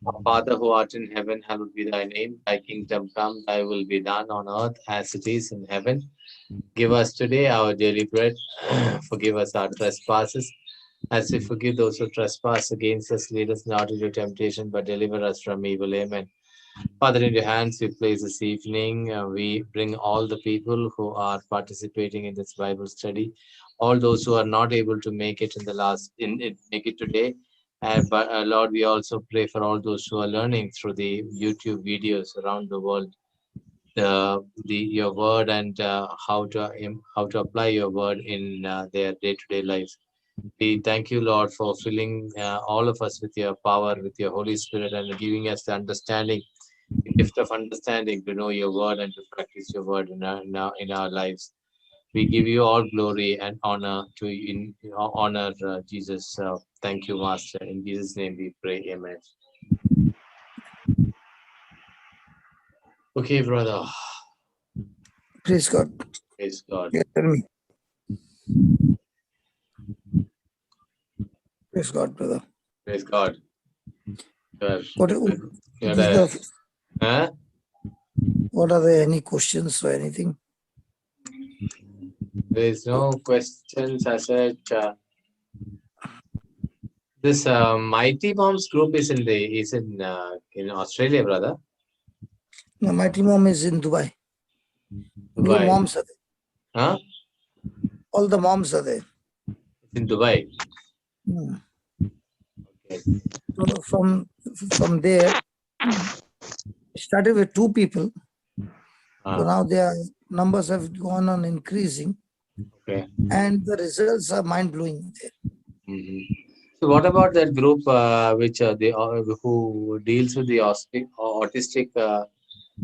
Our Father who art in heaven, hallowed be thy name. Thy kingdom come, thy will be done on earth as it is in heaven. Give us today our daily bread. Forgive us our trespasses, as we forgive those who trespass against us. Lead us not into temptation, but deliver us from evil. Amen. Father, in your hands we place this evening. We bring all the people who are participating in this Bible study, all those who are not able to make it in the make it today. But Lord, we also pray for all those who are learning through the YouTube videos around the world, your word and how to apply your word in their day-to-day life. We thank you, Lord, for filling all of us with your power, with your Holy Spirit, and giving us the understanding, the gift of understanding to know your word and to practice your word in our lives. We give you all glory and honor honor Jesus. Thank you, Master. In Jesus' name we pray. Amen. Okay, brother. Praise God. Praise God. Yeah, tell me. Praise God, brother. Praise God. What are there any questions or anything? There is no questions as such. This Mighty Moms group is in Australia, brother. No, Mighty Mom is in Dubai. New Dubai. moms are there. Huh? All the moms are there. It's in Dubai. Okay. So from there, started with 2 people. So now their numbers have gone on increasing. Okay. And the results are mind-blowing there. Mm-hmm. So what about that group who deals with the autistic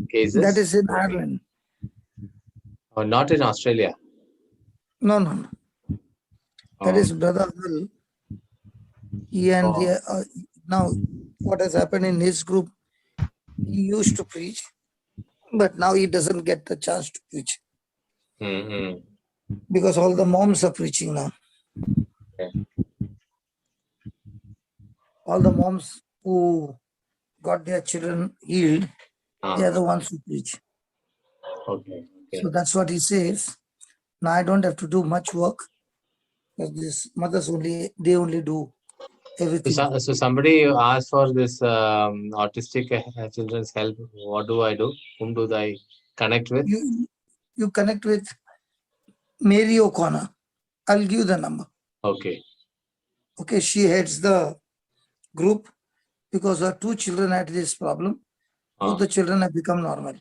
cases? That is in Ireland. Or not in Australia? No. That is Brother Will. Now what has happened in his group, he used to preach, but now he doesn't get the chance to preach. Mm-hmm. Because all the moms are preaching now. Okay. All the moms who got their children healed, they are the ones who preach. Okay. So that's what he says. Now I don't have to do much work, because these mothers they only do everything. So somebody asked for this autistic children's help. What do I do? Whom do I connect with? You connect with Mary O'Connor. I'll give you the number. Okay. Okay, she heads the group because her 2 children had this problem. Both the children have become normal.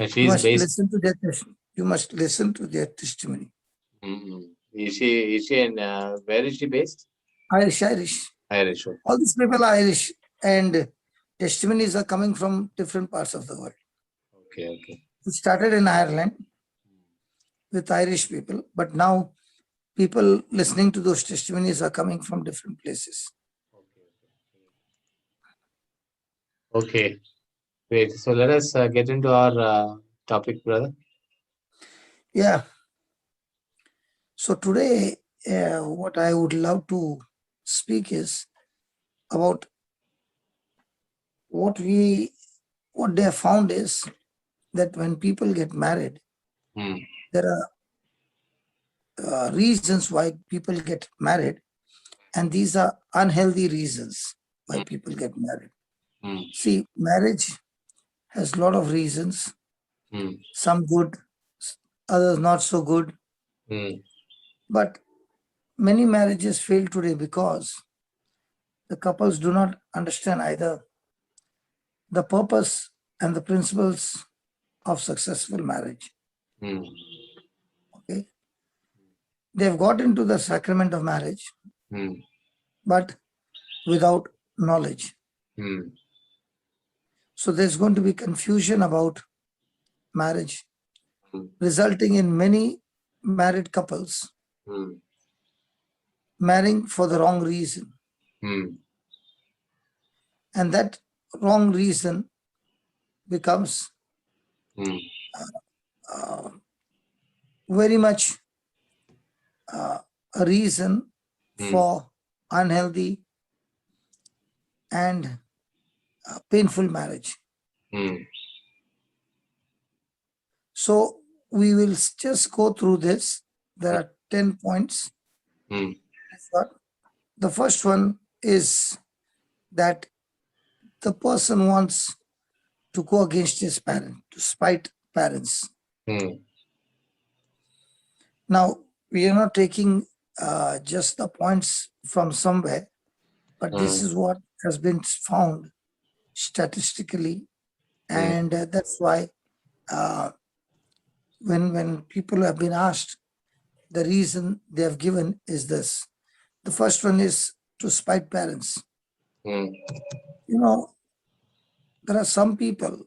Okay. You must listen to their testimony. You must listen to their testimony. Mm-hmm. Is she in where is she based? Irish. Irish. Okay. All these people are Irish, and testimonies are coming from different parts of the world. Okay. It started in Ireland with Irish people, but now people listening to those testimonies are coming from different places. Okay. Great. So let us get into our topic, brother. Yeah. So today, what I would love to speak is about what they have found is that when people get married, there are reasons why people get married, and these are unhealthy reasons why people get married. See, marriage has a lot of reasons, some good, others not so good. But many marriages fail today because the couples do not understand either the purpose and the principles of successful marriage. Okay, they've got into the sacrament of marriage, but without knowledge. So there's going to be confusion about marriage, resulting in many married couples marrying for the wrong reason. And that wrong reason becomes very much a reason for unhealthy and painful marriage. So we will just go through this. There are 10 points. The first one is that the person wants to go against his parent, to spite parents. Now, we are not taking just the points from somewhere, but this is what has been found statistically. And that's why when people have been asked, the reason they have given is this. The first one is to spite parents. You know, there are some people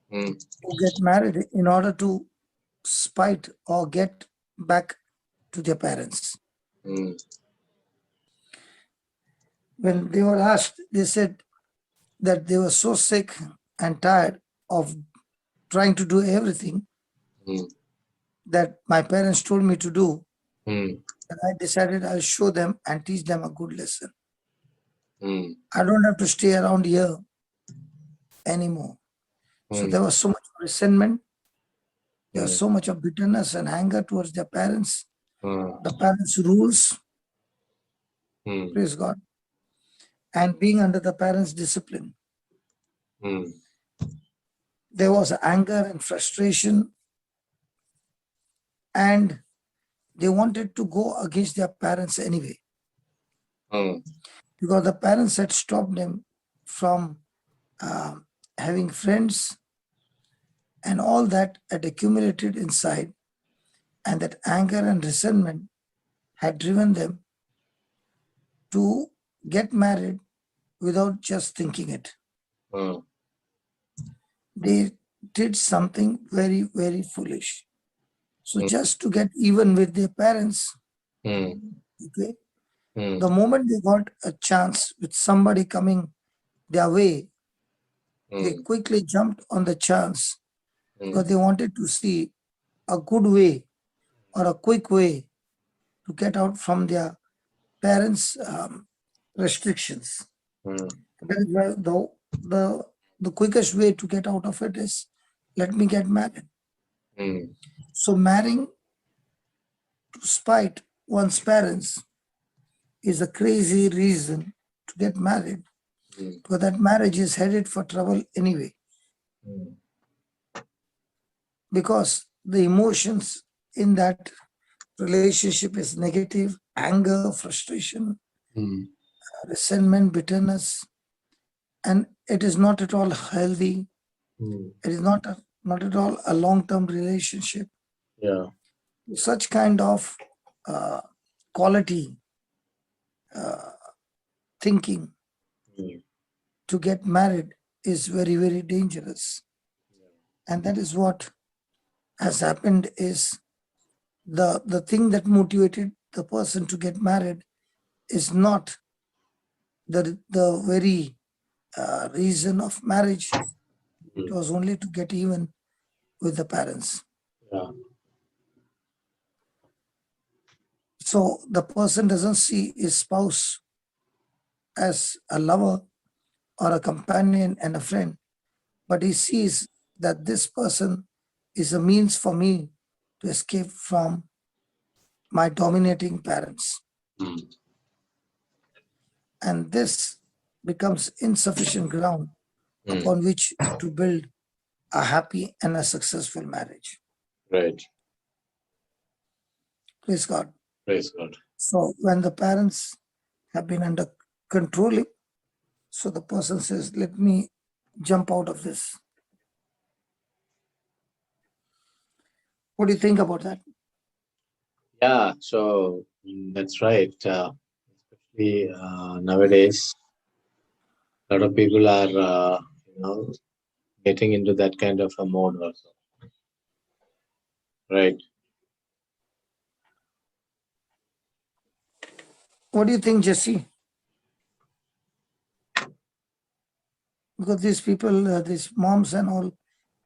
who get married in order to spite or get back to their parents. When they were asked, they said that they were so sick and tired of trying to do everything that my parents told me to do, and I decided I'll show them and teach them a good lesson. I don't have to stay around here anymore. So there was so much resentment, there was so much of bitterness and anger towards their parents, the parents' rules, praise God, and being under the parents' discipline. There was anger and frustration, and they wanted to go against their parents anyway. Because the parents had stopped them from having friends, and all that had accumulated inside, and that anger and resentment had driven them to get married without just thinking it. They did something very, very foolish. So just to get even with their parents, okay, the moment they got a chance with somebody coming their way, they quickly jumped on the chance because they wanted to see a good way or a quick way to get out from their parents' restrictions. That is why the quickest way to get out of it is, let me get married. So marrying to spite one's parents is a crazy reason to get married, because that marriage is headed for trouble anyway. Because the emotions in that relationship is negative, anger, frustration, resentment, bitterness, and it is not at all healthy. It is not at all a long-term relationship. Such kind of quality thinking to get married is very, very dangerous. And that is what has happened is the thing that motivated the person to get married is not the very reason of marriage. It was only to get even with the parents. So the person doesn't see his spouse as a lover or a companion and a friend, but he sees that this person is a means for me to escape from my dominating parents. And this becomes insufficient ground upon which to build a happy and a successful marriage. Right. Praise God. Praise God. So when the parents have been under controlling, so the person says, let me jump out of this. What do you think about that? Yeah, so that's right. Especially nowadays, a lot of people are, getting into that kind of a mode also. Right. What do you think, Jesse? Because these people, these moms and all,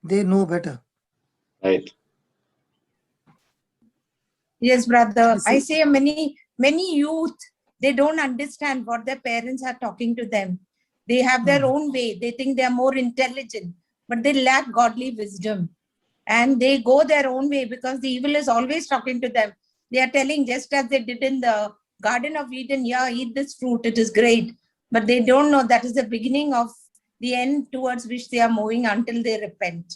they know better. Right. Yes, brother. I say many youth, they don't understand what their parents are talking to them. They have their own way. They think they are more intelligent, but they lack godly wisdom. And they go their own way because the evil is always talking to them. They are telling, just as they did in the Garden of Eden, yeah, eat this fruit, it is great. But they don't know that is the beginning of the end towards which they are moving until they repent.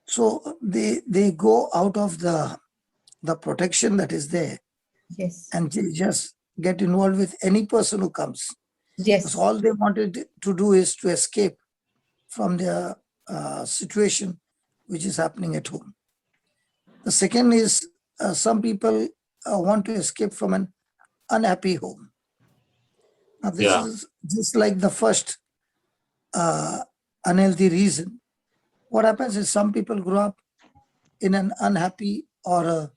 So they go out of the protection that is there. Yes. And they just get involved with any person who comes. Yes. Because all they wanted to do is to escape from their situation which is happening at home. The second is some people want to escape from an unhappy home. Now this is just like the first unhealthy reason. What happens is some people grow up in an unhappy or a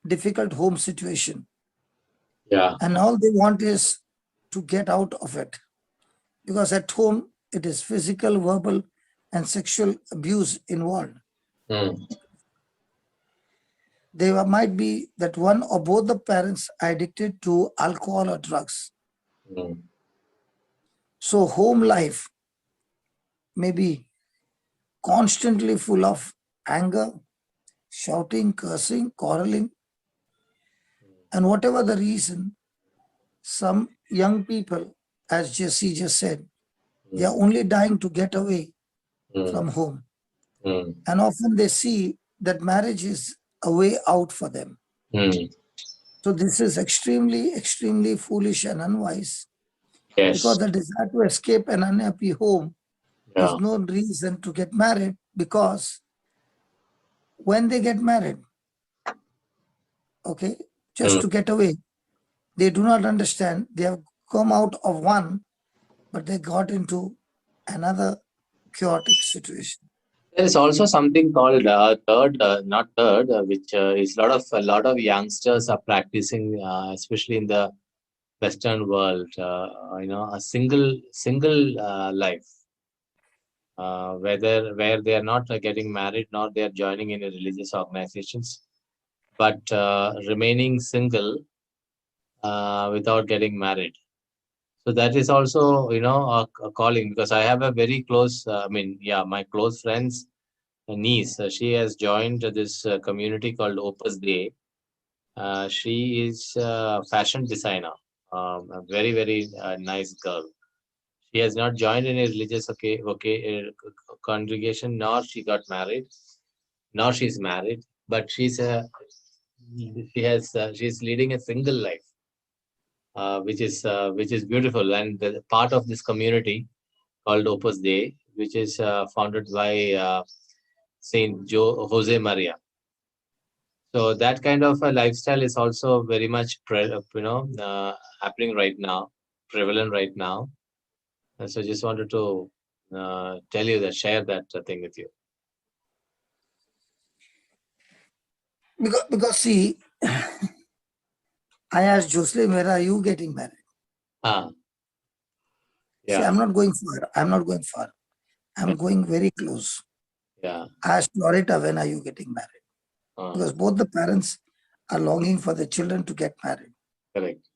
difficult home situation. Yeah. And all they want is to get out of it. Because at home, it is physical, verbal, and sexual abuse involved. There might be that one or both the parents are addicted to alcohol or drugs. So home life may be constantly full of anger, shouting, cursing, quarreling. And whatever the reason, some young people, as Jesse just said, they are only dying to get away from home. And often they see that marriage is a way out for them. So this is extremely, extremely foolish and unwise. Yes. Because the desire to escape an unhappy home is no reason to get married, because when they get married, okay, just to get away, they do not understand they have come out of one, but they got into another chaotic situation. There is also something called not third, which is a lot of youngsters are practicing, especially in the Western world. A single life, where they are not getting married, nor they are joining in religious organizations, but remaining single without getting married. So that is also a calling, because I have a very close. My close friends niece. She has joined this community called Opus Dei. She is a fashion designer, a very, very nice girl. She has not joined any religious congregation, nor she got married, nor she's married. But she's leading a single life, which is beautiful, and the part of this community called Opus Dei, which is founded by Saint Jose Maria. So that kind of a lifestyle is also very much happening right now, prevalent right now. And so just wanted to tell you that, share that thing with you. Because see, I asked Jocelyn, where are you getting married? Yeah. See, I'm not going far. I'm going very close. Yeah. I asked Loretta, when are you getting married? Because both the parents are longing for the children to get married. Correct.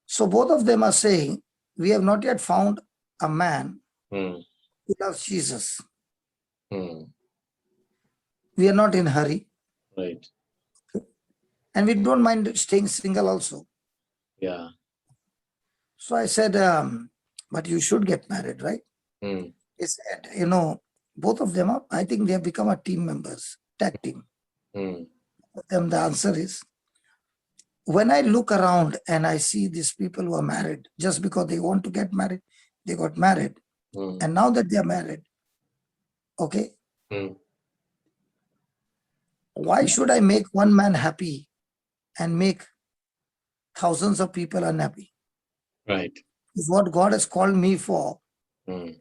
So both of them are saying, we have not yet found a man who loves Jesus. We are not in a hurry. Right. And we don't mind staying single also. Yeah. So I said, but you should get married, right? He said, both of them, I think they have become a team members, tag team. The answer is, when I look around and I see these people who are married, just because they want to get married, they got married. And now that they are married, okay, why should I make one man happy and make thousands of people unhappy? Right. Is what God has called me for.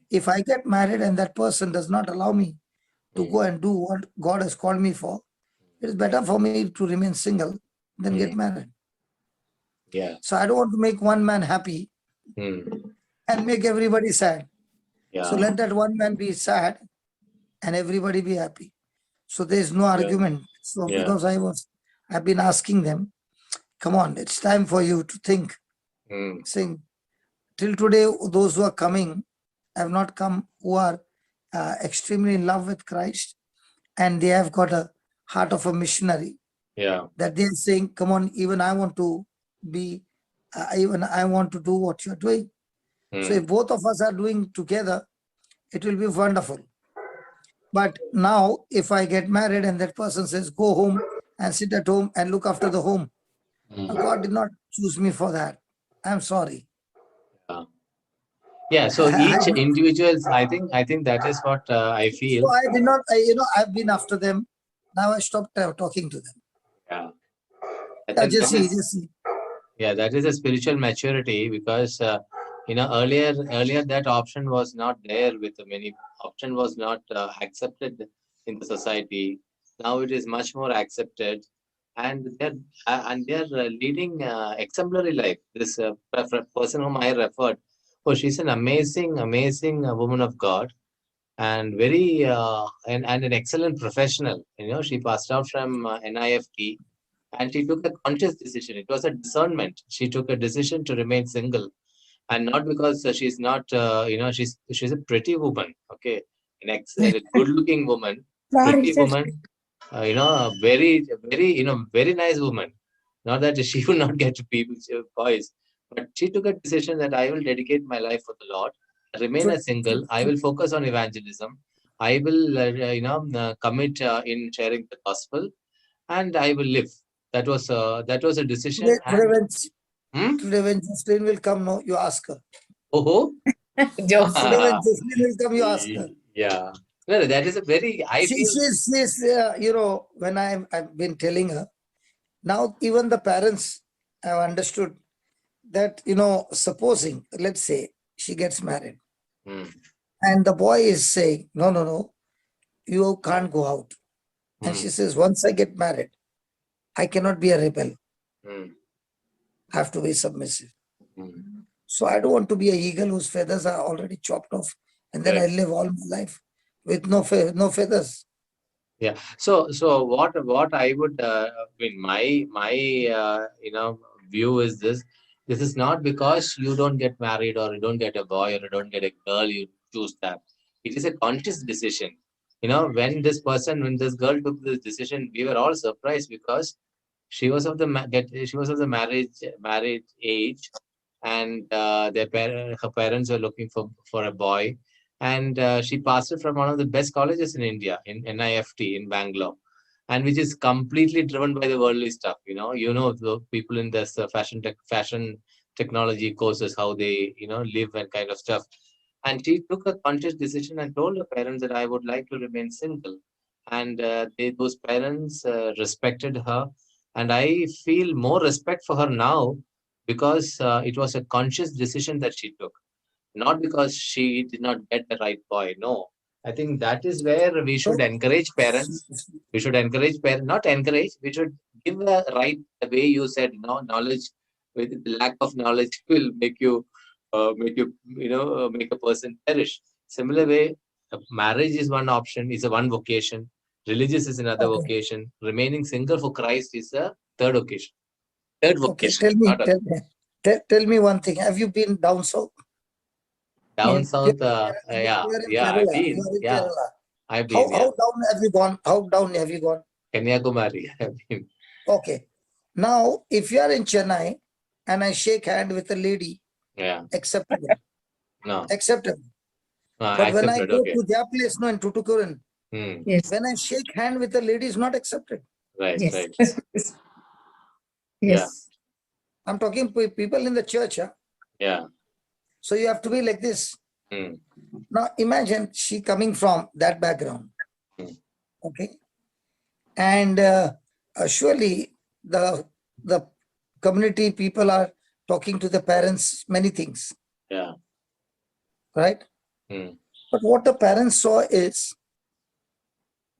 If I get married and that person does not allow me to go and do what God has called me for, it is better for me to remain single than get married. Yeah. So I don't want to make one man happy and make everybody sad. Yeah. So let that one man be sad and everybody be happy. So there is no argument. So because I've been asking them, come on, it's time for you to think. Saying, till today, those who are coming have not come, who are extremely in love with Christ, and they have got a heart of a missionary. Yeah. That they are saying, come on, even I want to be, even I want to do what you're doing. So if both of us are doing together, it will be wonderful. But now, if I get married and that person says, go home and sit at home and look after the home, God did not choose me for that. I'm sorry. Yeah. So each individuals, I think that is what I feel. So I did not, I've been after them. Now I stopped talking to them. Yeah. Just see. Yeah, that is a spiritual maturity, because earlier that option was not there with many. Option was not accepted in the society. Now it is much more accepted, and they're leading exemplary life. This person whom I referred, oh, she's an amazing woman of God, and very and an excellent professional. She passed out from NIFT. And she took a conscious decision. It was a discernment. She took a decision to remain single, and not because she's not, she's a pretty woman. Okay, a good-looking woman, pretty woman. A very, very nice woman. Not that she will not get to people, boys, but she took a decision that I will dedicate my life for the Lord, remain a single. I will focus on evangelism. I will, commit in sharing the gospel, and I will live. That was a decision. Today when Jocelyn will come, no, you ask her. Oh, today when Jocelyn will come, you ask her. Yeah. No, that is a very. She's when I've been telling her, now even the parents have understood that, supposing, let's say, she gets married, and the boy is saying, no, you can't go out. And she says, once I get married, I cannot be a rebel. I have to be submissive. So I don't want to be an eagle whose feathers are already chopped off, and then I live all my life with no feathers. Yeah. So what I would, my view is this. This is not because you don't get married, or you don't get a boy, or you don't get a girl, you choose that. It is a conscious decision. When this girl took this decision, we were all surprised, because she was of the marriage age, and her parents were looking for a boy, and she passed it from one of the best colleges in India, in NIFT in Bangalore, and which is completely driven by the worldly stuff. The people in this fashion technology courses, how they live and kind of stuff. And she took a conscious decision and told her parents that I would like to remain single, and those parents respected her, and I feel more respect for her now, because it was a conscious decision that she took, not because she did not get the right boy. No, I think that is where we should encourage parents. We should encourage parents, not encourage. We should give a right, the way you said, knowledge. With the lack of knowledge will make a person perish. Similar way, marriage is one option, is a one vocation. Religious is another vocation. Remaining single for Christ is a third vocation. Tell me one thing. Have you been down south? Down south, yeah, I've been. Yeah, I've been. How down have you gone? How down have you gone? Kanyakumari, I've been. Okay. Now, if you are in Chennai and I shake hand with a lady, acceptable. No. Acceptable. But when I go to their place, no, in Tutukuran, when I shake hand with a lady, is not accepted. Right, right. Yes. Yeah. I'm talking people in the church. Yeah. So you have to be like this. Now imagine she coming from that background. Okay. And surely the community people are talking to the parents many things. Yeah. Right? But what the parents saw is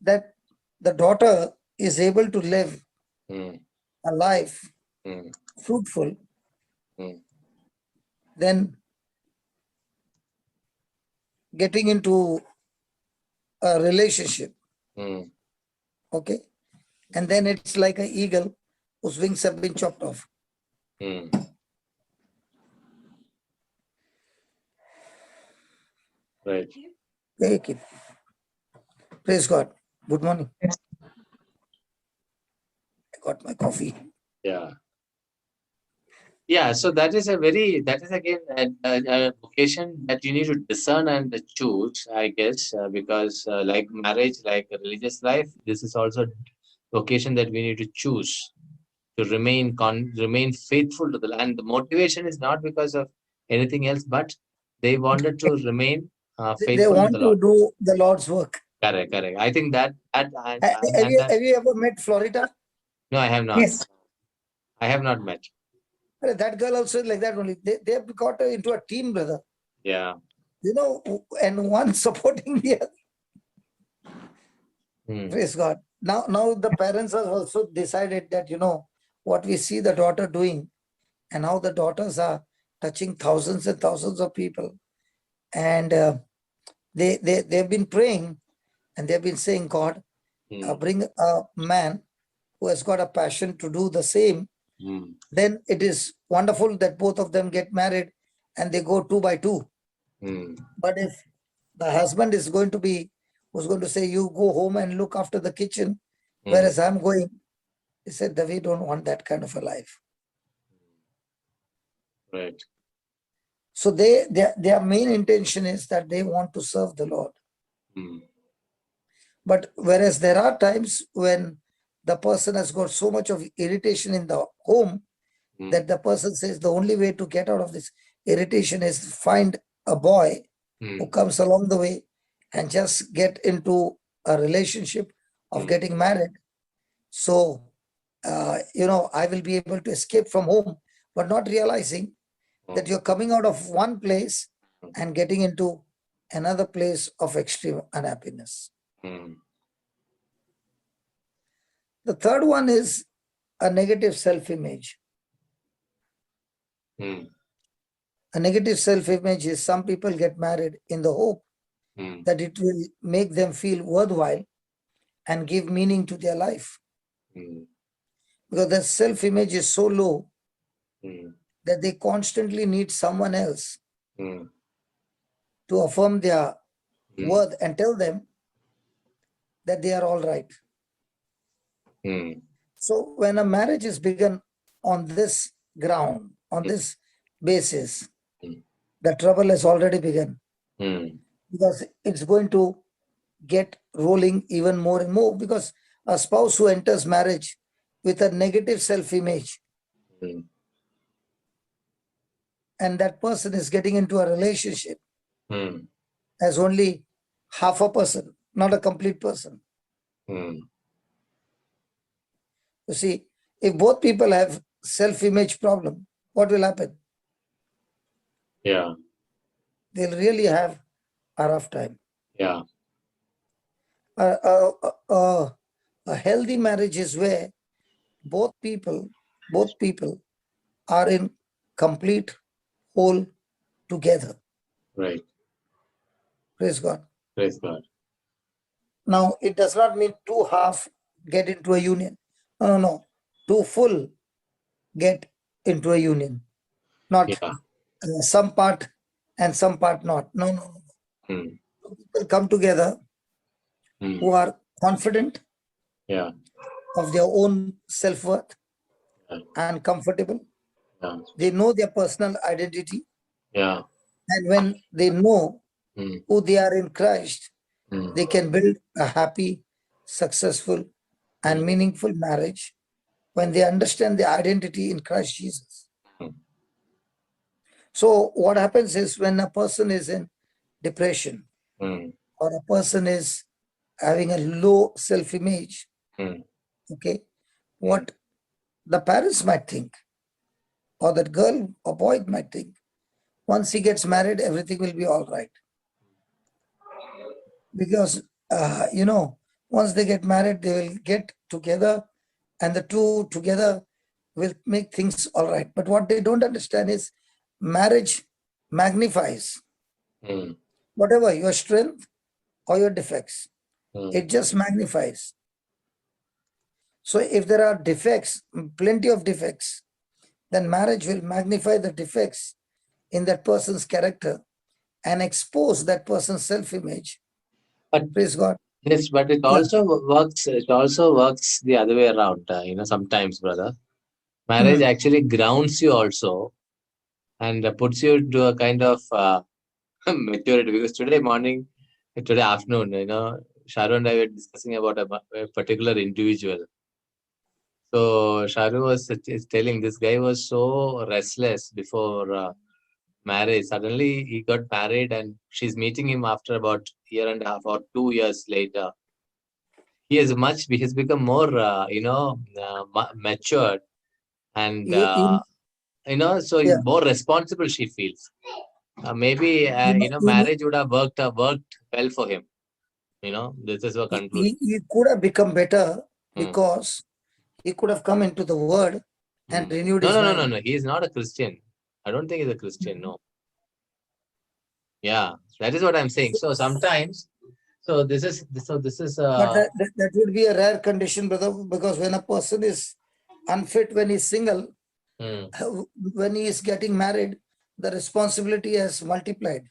that the daughter is able to live a life fruitful, then getting into a relationship. Okay. And then it's like an eagle whose wings have been chopped off. Right. Take it. Praise God. Good morning. I got my coffee. Yeah. Yeah, so that is again a vocation that you need to discern and choose, I guess, because like marriage, like a religious life, this is also vocation that we need to choose to remain faithful to the land. The motivation is not because of anything else, but they wanted to remain They faithful to want the to Lord. do the Lord's work. Correct, correct. I think that Have you ever met Florida? no, I have not. Yes. I have not met. That girl also is like that only. They have got into a team, brother. Yeah. You know, and one supporting the other. Praise God. Now the parents have also decided that, what we see the daughter doing and how the daughters are touching thousands and thousands of people. And they've been praying and they've been saying, God, bring a man who has got a passion to do the same. Then it is wonderful that both of them get married and they go 2 by 2. But if the husband is going to be, who's going to say, you go home and look after the kitchen, whereas I'm going, he said that we don't want that kind of a life. Right. So their main intention is that they want to serve the Lord. But whereas there are times when the person has got so much of irritation in the home that the person says the only way to get out of this irritation is to find a boy who comes along the way and just get into a relationship of getting married. So, I will be able to escape from home, but not realizing that you're coming out of one place and getting into another place of extreme unhappiness. The third one is a negative self-image. A negative self-image is some people get married in the hope that it will make them feel worthwhile and give meaning to their life. Because their self-image is so low that they constantly need someone else to affirm their worth and tell them that they are all right. So when a marriage is begun on this ground, on this basis, the trouble has already begun. Because it's going to get rolling even more and more, because a spouse who enters marriage with a negative self-image and that person is getting into a relationship as only half a person, not a complete person. You see, if both people have self-image problem, what will happen? Yeah. They'll really have a rough time. Yeah. A healthy marriage is where both people are in complete whole together. Right. Praise God. Praise God. Now, it does not mean two half get into a union. No. Two full get into a union. Not some part and some part not. No. People come together who are confident of their own self-worth and comfortable. They know their personal identity. And when they know who they are in Christ, they can build a happy, successful, and meaningful marriage when they understand their identity in Christ Jesus. So what happens is when a person is in depression or a person is having a low self-image, okay, what the parents might think, or that girl or boy might think, once he gets married, everything will be all right. Because, once they get married, they will get together and the two together will make things all right. But what they don't understand is marriage magnifies whatever your strength or your defects. It just magnifies. So if there are defects, plenty of defects, then marriage will magnify the defects in that person's character and expose that person's self-image. But Praise God. yes, but it also works. It also works the other way around. Sometimes, brother, marriage actually grounds you also and puts you to a kind of maturity. Because today afternoon, Sharu and I were discussing about a particular individual. So Sharu is telling this guy was so restless before marriage. Suddenly he got married and she's meeting him after about a year and a half or 2 years later. He has become more, matured and, You, so yeah, more responsible she feels. Maybe, marriage would have worked well for him. This is a conclusion. he could have become better Hmm. because he could have come into the word and renewed No, his no, no, no, mind. no. He is not a Christian. I don't think he's a Christian. No. Yeah, that is what I'm saying. So sometimes, this is. But that would be a rare condition, brother, because when a person is unfit, when he's single, when he is getting married, the responsibility has multiplied.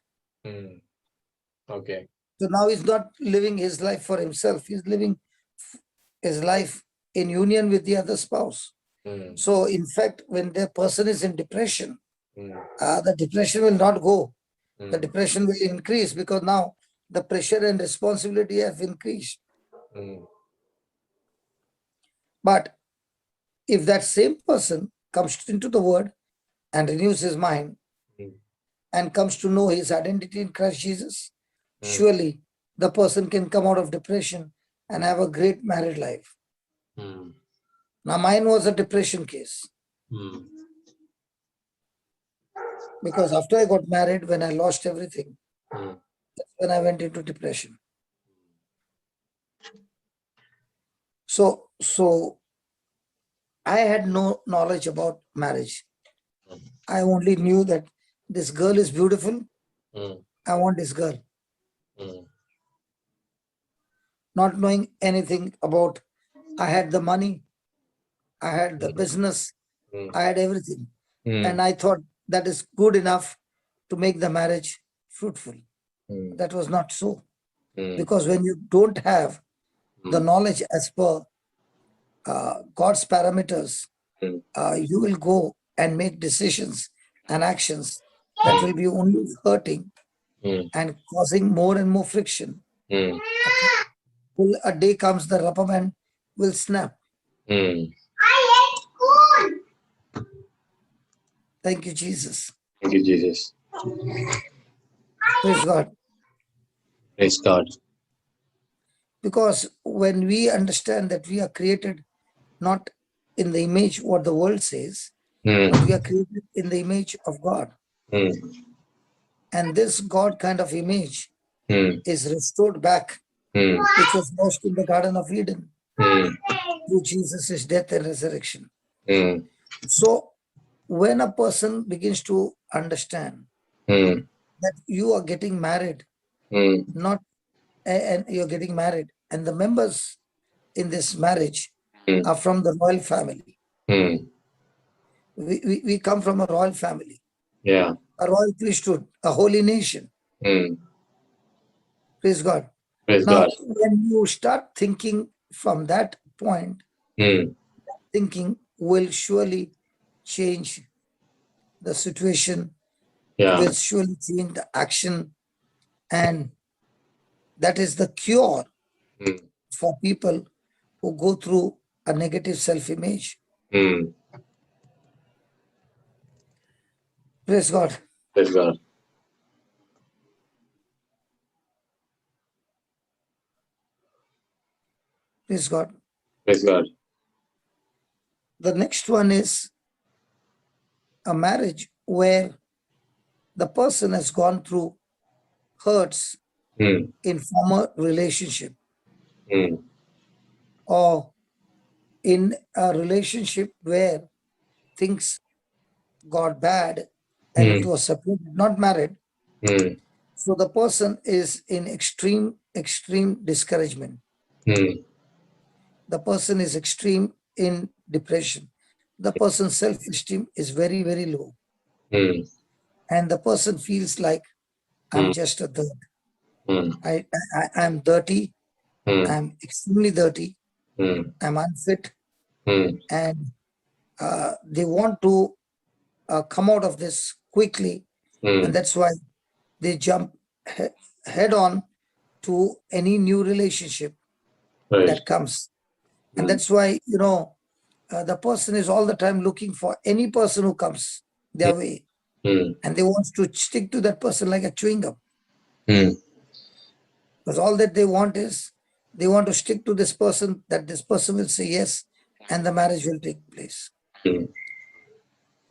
Okay. So now he's not living his life for himself. He's living his life in union with the other spouse. So in fact, when the person is in depression, the depression will not go. The depression will increase because now the pressure and responsibility have increased. But if that same person comes into the word and renews his mind and comes to know his identity in Christ Jesus, surely the person can come out of depression and have a great married life. Now mine was a depression case. Because after I got married, when I lost everything, that's when I went into depression. So I had no knowledge about marriage. I only knew that this girl is beautiful. I want this girl. Not knowing anything about, I had the money, I had the business, I had everything. And I thought that is good enough to make the marriage fruitful. That was not so. Because when you don't have the knowledge as per God's parameters, you will go and make decisions and actions that will be only hurting and causing more and more friction. Till a day comes, the rubber band will snap. Thank you, Jesus. Thank you, Jesus. Praise God. Praise God. Because when we understand that we are created not in the image what the world says, but we are created in the image of God. And this God kind of image is restored back, which was lost in the Garden of Eden through Jesus' death and resurrection. So when a person begins to understand that you are getting married, not and you're getting married, and the members in this marriage are from the royal family. We come from a royal family, Yeah. a royal priesthood, a holy nation. Praise God. Praise Now, God. when you start thinking from that point, thinking will surely change the situation, Yeah. will surely change the action, and that is the cure for people who go through a negative self-image. Praise God. Praise God. Praise God. Praise God. The next one is a marriage where the person has gone through hurts in former relationship or in a relationship where things got bad and it was separated, not married. So the person is in extreme discouragement. The person is extreme in depression. The person's self-esteem is very, very low. And the person feels like I'm just a third. I'm dirty. I'm extremely dirty. I'm unfit. And they want to come out of this quickly. And that's why they jump head on to any new relationship that comes. And that's why, the person is all the time looking for any person who comes their way. And they want to stick to that person like a chewing gum. Because all that they want is, they want to stick to this person, that this person will say yes, and the marriage will take place.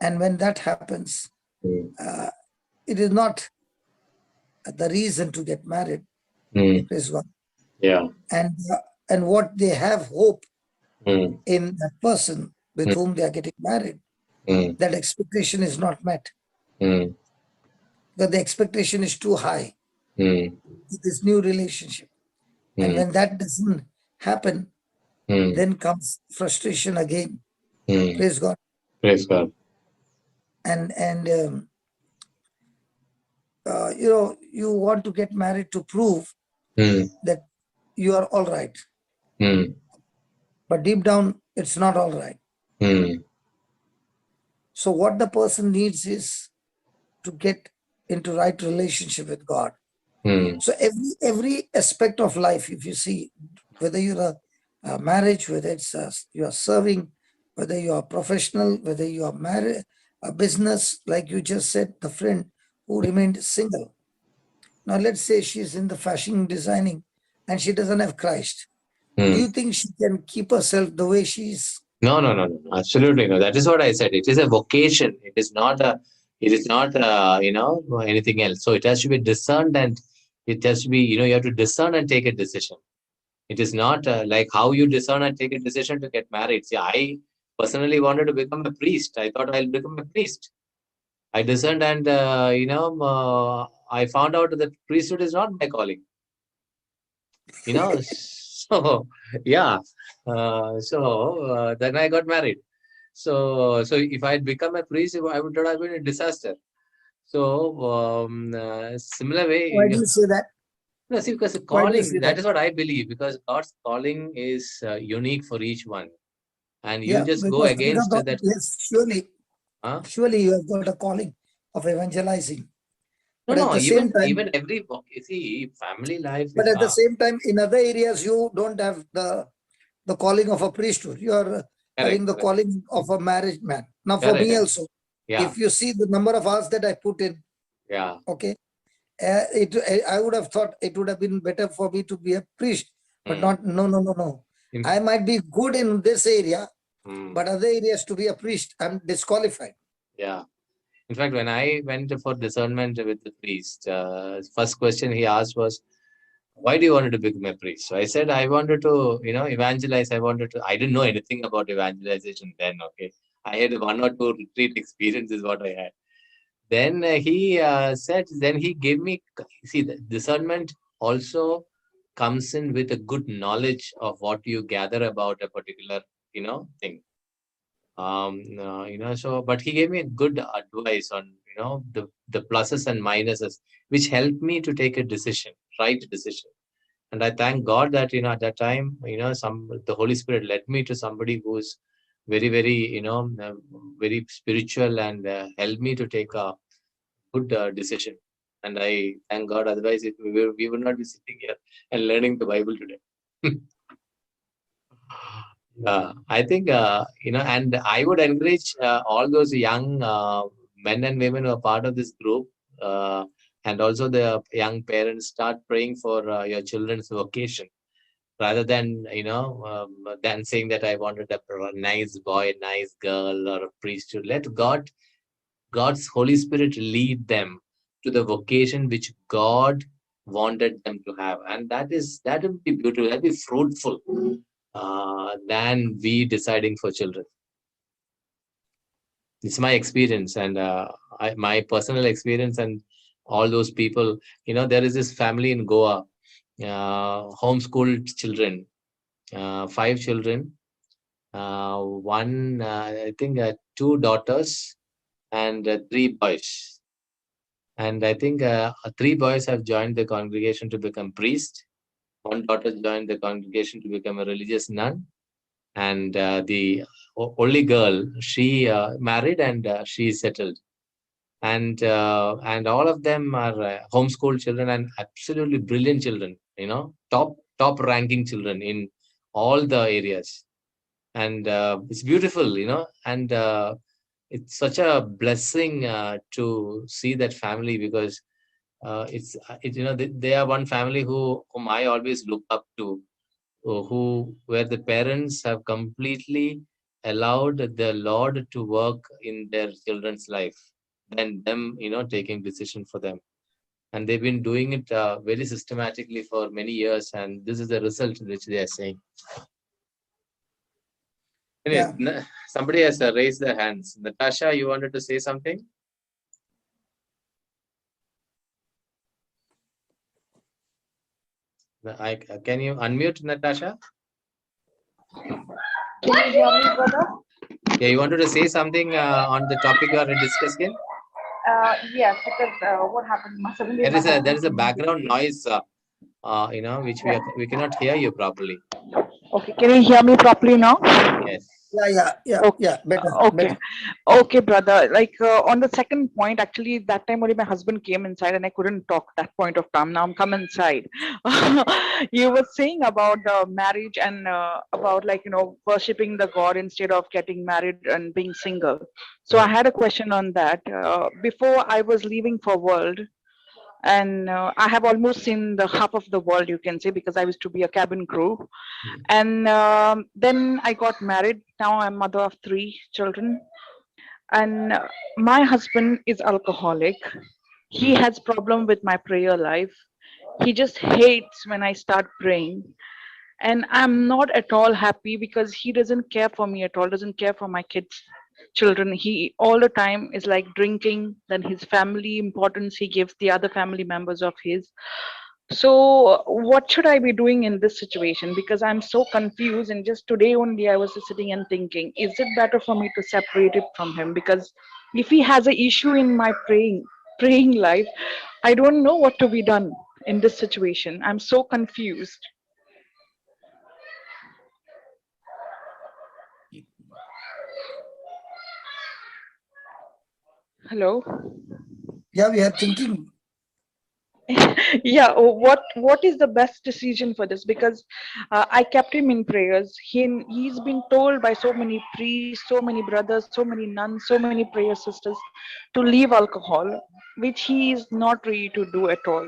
And when that happens, it is not the reason to get married. Praise God. Yeah. And what they have hope in that person with whom they are getting married, that expectation is not met. Because the expectation is too high in this new relationship. And when that doesn't happen, then comes frustration again. Praise God. Praise God. And you want to get married to prove that you are all right. But deep down, it's not all right. So what the person needs is to get into right relationship with God. So every aspect of life, if you see, whether you're a marriage, whether it's you are serving, whether you are professional, whether you are married, a business, like you just said, the friend who remained single. Now let's say she's in the fashion designing and she doesn't have Christ. Do you think she can keep herself the way she is? No, absolutely no. That is what I said. It is a vocation. It is not anything else. So it has to be discerned, and it has to be, you have to discern and take a decision. It is not like how you discern and take a decision to get married. See, I personally wanted to become a priest. I thought I'll become a priest. I discerned, and I found out that priesthood is not my calling. So yeah. Then I got married. So if I had become a priest, I would have been a disaster. So similar way. Why do you say that? No, see, because the calling, that is what I believe, because God's calling is unique for each one. And you just go against that. Yes, surely you have got a calling of evangelizing. But at the same time, even every, you see, family life. But at the same time, in other areas, you don't have the calling of a priesthood. You are having the calling of a married man. Now, for me also, if you see the number of hours that I put in, okay, I would have thought it would have been better for me to be a priest, but not. No. I might be good in this area, but other areas to be a priest, I'm disqualified. Yeah. In fact, when I went for discernment with the priest, first question he asked was, why do you want to become a priest? So I said, I wanted to, evangelize. I didn't know anything about evangelization then. Okay. I had 1 or 2 retreat experiences, what I had. Then he said, then he gave me, see, the discernment also comes in with a good knowledge of what you gather about a particular, thing. But he gave me good advice on, the pluses and minuses, which helped me to take a decision, right decision. And I thank God that, at that time, the Holy Spirit led me to somebody who's very, very, very spiritual, and helped me to take a good decision. And I thank God, otherwise we would not be sitting here and learning the Bible today. I think, and I would encourage all those young men and women who are part of this group, and also the young parents, start praying for your children's vocation, rather than, than saying that I wanted a nice boy, a nice girl, or a priesthood. Let God's Holy Spirit lead them to the vocation which God wanted them to have. And that would be beautiful, that would be fruitful. Than we deciding for children. It's my experience, and my personal experience, and all those people. There is this family in Goa, homeschooled children, 5 children, one, I think, 2 daughters and 3 boys. And I think 3 boys have joined the congregation to become priest. One daughter joined the congregation to become a religious nun, and the only girl, she married, and she is settled. And all of them are homeschooled children and absolutely brilliant children. Top ranking children in all the areas, and it's beautiful. And it's such a blessing to see that family, because they are one family whom I always look up to, where the parents have completely allowed the Lord to work in their children's life than them taking decision for them. And they've been doing it very systematically for many years, and this is the result which they are saying. Anyway, Yeah. somebody has raised their hands. Natasha, you wanted to say something? Can you unmute, Natasha? Can you hear me, brother? Yeah, you wanted to say something on the topic you are discussing? Yes, because what happened? Suddenly There my is a there husband is a came in background between. noise, which Yeah. we cannot hear you properly. Okay, can you hear me properly now? Yes. Yeah, better, Okay, better. okay, brother. Like on the second point, actually, that time only my husband came inside and I couldn't talk that point of time. Now I'm come inside. You were saying about marriage and about like worshipping the God instead of getting married and being single. So I had a question on that. Before I was leaving for world, and I have almost seen the half of the world, you can say, because I used to be a cabin crew. And then I got married. Now I'm mother of 3 children, and my husband is alcoholic. He has problem with my prayer life. He just hates when I start praying, and I'm not at all happy because he doesn't care for me at all, doesn't care for my kids, children. He all the time is like drinking, then his family importance he gives the other family members of his. So what should I be doing in this situation? Because I'm so confused, and just today only I was just sitting and thinking, is it better for me to separate it from him? Because if he has a issue in my praying life, I don't know what to be done in this situation. I'm so confused. Hello. Yeah, we are thinking. Yeah, what is the best decision for this? Because I kept him in prayers. He's been told by so many priests, so many brothers, so many nuns, so many prayer sisters to leave alcohol, which he is not ready to do at all.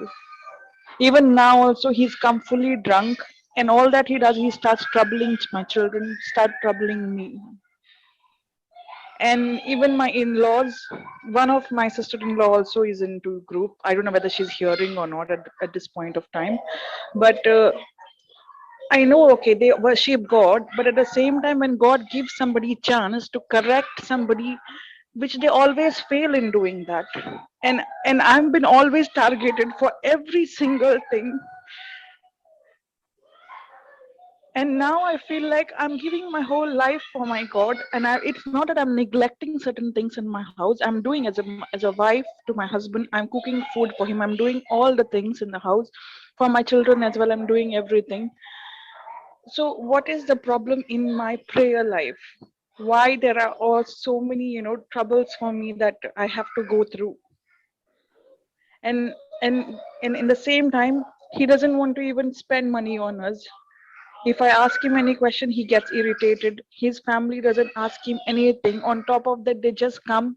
Even now also he's come fully drunk, and all that he does, he starts troubling my children, start troubling me. And even my in-laws, one of my sister-in-law also is into group. I don't know whether she's hearing or not at this point of time, but I know, okay, they worship God, but at the same time when God gives somebody chance to correct somebody, which they always fail in doing that. And I've been always targeted for every single thing, and now I feel like I'm giving my whole life for my God, and it's not that I'm neglecting certain things in my house. I'm doing as a wife to my husband. I'm cooking food for him. I'm doing all the things in the house for my children as well. I'm doing everything. So what is the problem in my prayer life? Why there are all so many troubles for me that I have to go through? And and and in the same time, he doesn't want to even spend money on us. If I ask him any question, he gets irritated. His family doesn't ask him anything. On top of that, they just come.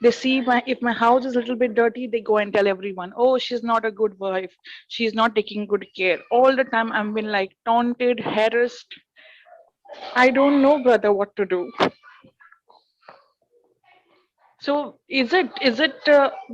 They see if my house is a little bit dirty, they go and tell everyone, "Oh, she's not a good wife. She's not taking good care." All the time, I've been like taunted, harassed. I don't know, brother, what to do. So is it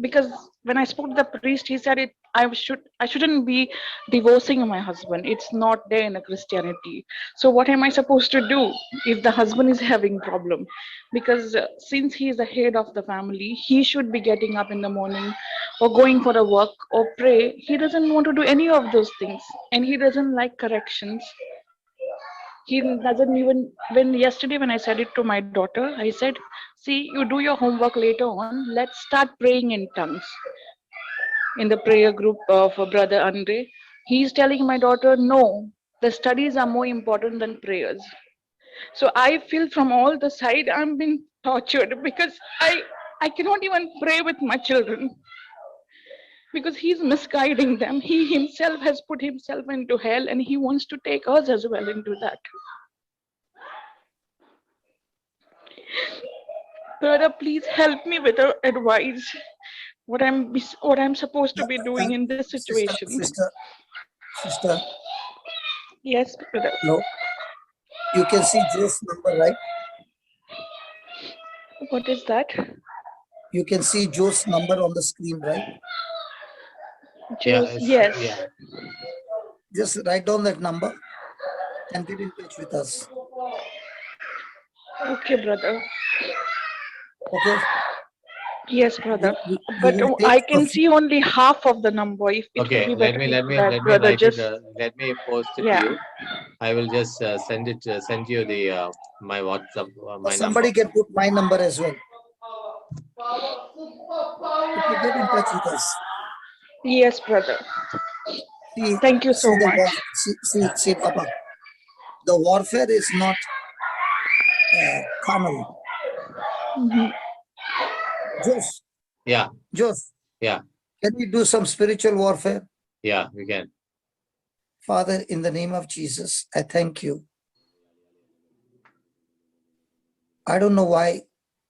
because when I spoke to the priest, he said it. I shouldn't be divorcing my husband. It's not there in a Christianity. So what am I supposed to do if the husband is having problem? Because since he is the head of the family, he should be getting up in the morning, or going for a work or pray. He doesn't want to do any of those things, and he doesn't like corrections. He doesn't even, when yesterday when I said it to my daughter, I said, see, you do your homework later on, let's start praying in tongues. in the prayer group for Brother Andre. He's telling my daughter, no, the studies are more important than prayers. So I feel from all the side I'm being tortured because I cannot even pray with my children because he's misguiding them. He himself has put himself into hell and he wants to take us as well into that. Brother, please help me with advice. What I'm supposed to be doing in this situation. Sister, Yes, brother. no, you can see Joe's number, right? What is that? You can see Joe's number on the screen, right? Joe's, yes. Yeah. Just write down that number and get in touch with us. Okay, brother. Okay. Yes, brother. We But will I take can see only half of the number. If it Okay, will be let better, me that brother write just it. Let me post it to yeah. you. I will just send you the my WhatsApp, my number. somebody can put my number as well. Okay, get in touch with us. Yes, brother. See, Thank you so much. See, Papa. The warfare is not carnal. Jose, Yeah, Jose, yeah, can we do some spiritual warfare? yeah, we can. Father, in the name of Jesus, I thank you. I don't know why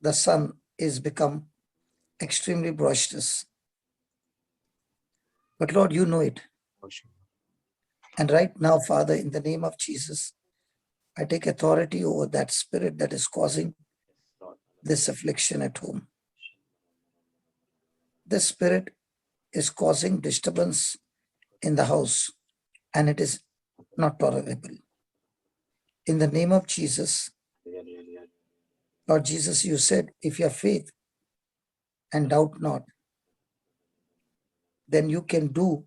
the son is become extremely boisterous. But Lord, you know it. And right now, Father, in the name of Jesus, I take authority over that spirit that is causing this affliction at home. This spirit is causing disturbance in the house, and it is not tolerable. In the name of Jesus, Lord Jesus, you said, if you have faith and doubt not, then you can do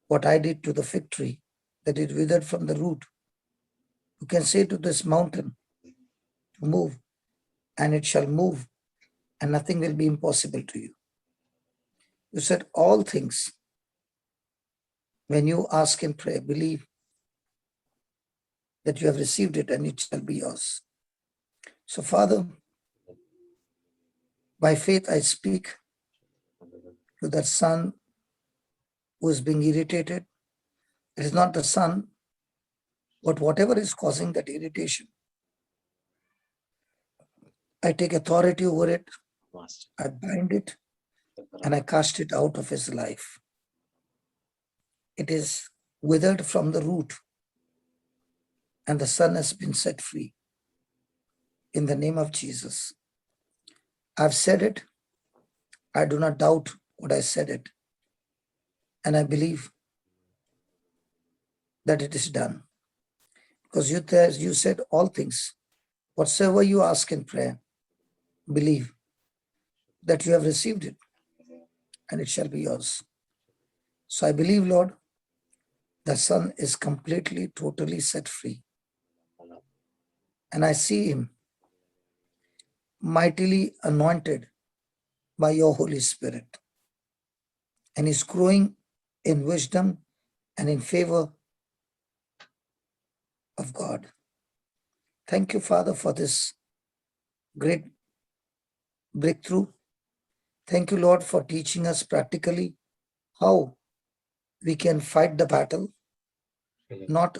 what I did to the fig tree, that it withered from the root. You can say to this mountain to move, and it shall move, and nothing will be impossible to you. You said all things, when you ask in prayer, believe that you have received it and it shall be yours. So, Father, by faith I speak to that son who is being irritated. It is not the son, but whatever is causing that irritation. I take authority over it, I bind it, and I cast it out of his life. It is withered from the root, and the son has been set free. In the name of Jesus. I've said it. I do not doubt what I said it. And I believe that it is done. Because you said all things. Whatsoever you ask in prayer, believe that you have received it, and it shall be yours. So I believe, Lord, the son is completely, totally set free. And I see him mightily anointed by your Holy Spirit. And he's growing in wisdom and in favor of God. Thank you, Father, for this great breakthrough. Thank you, Lord, for teaching us practically how we can fight the battle, not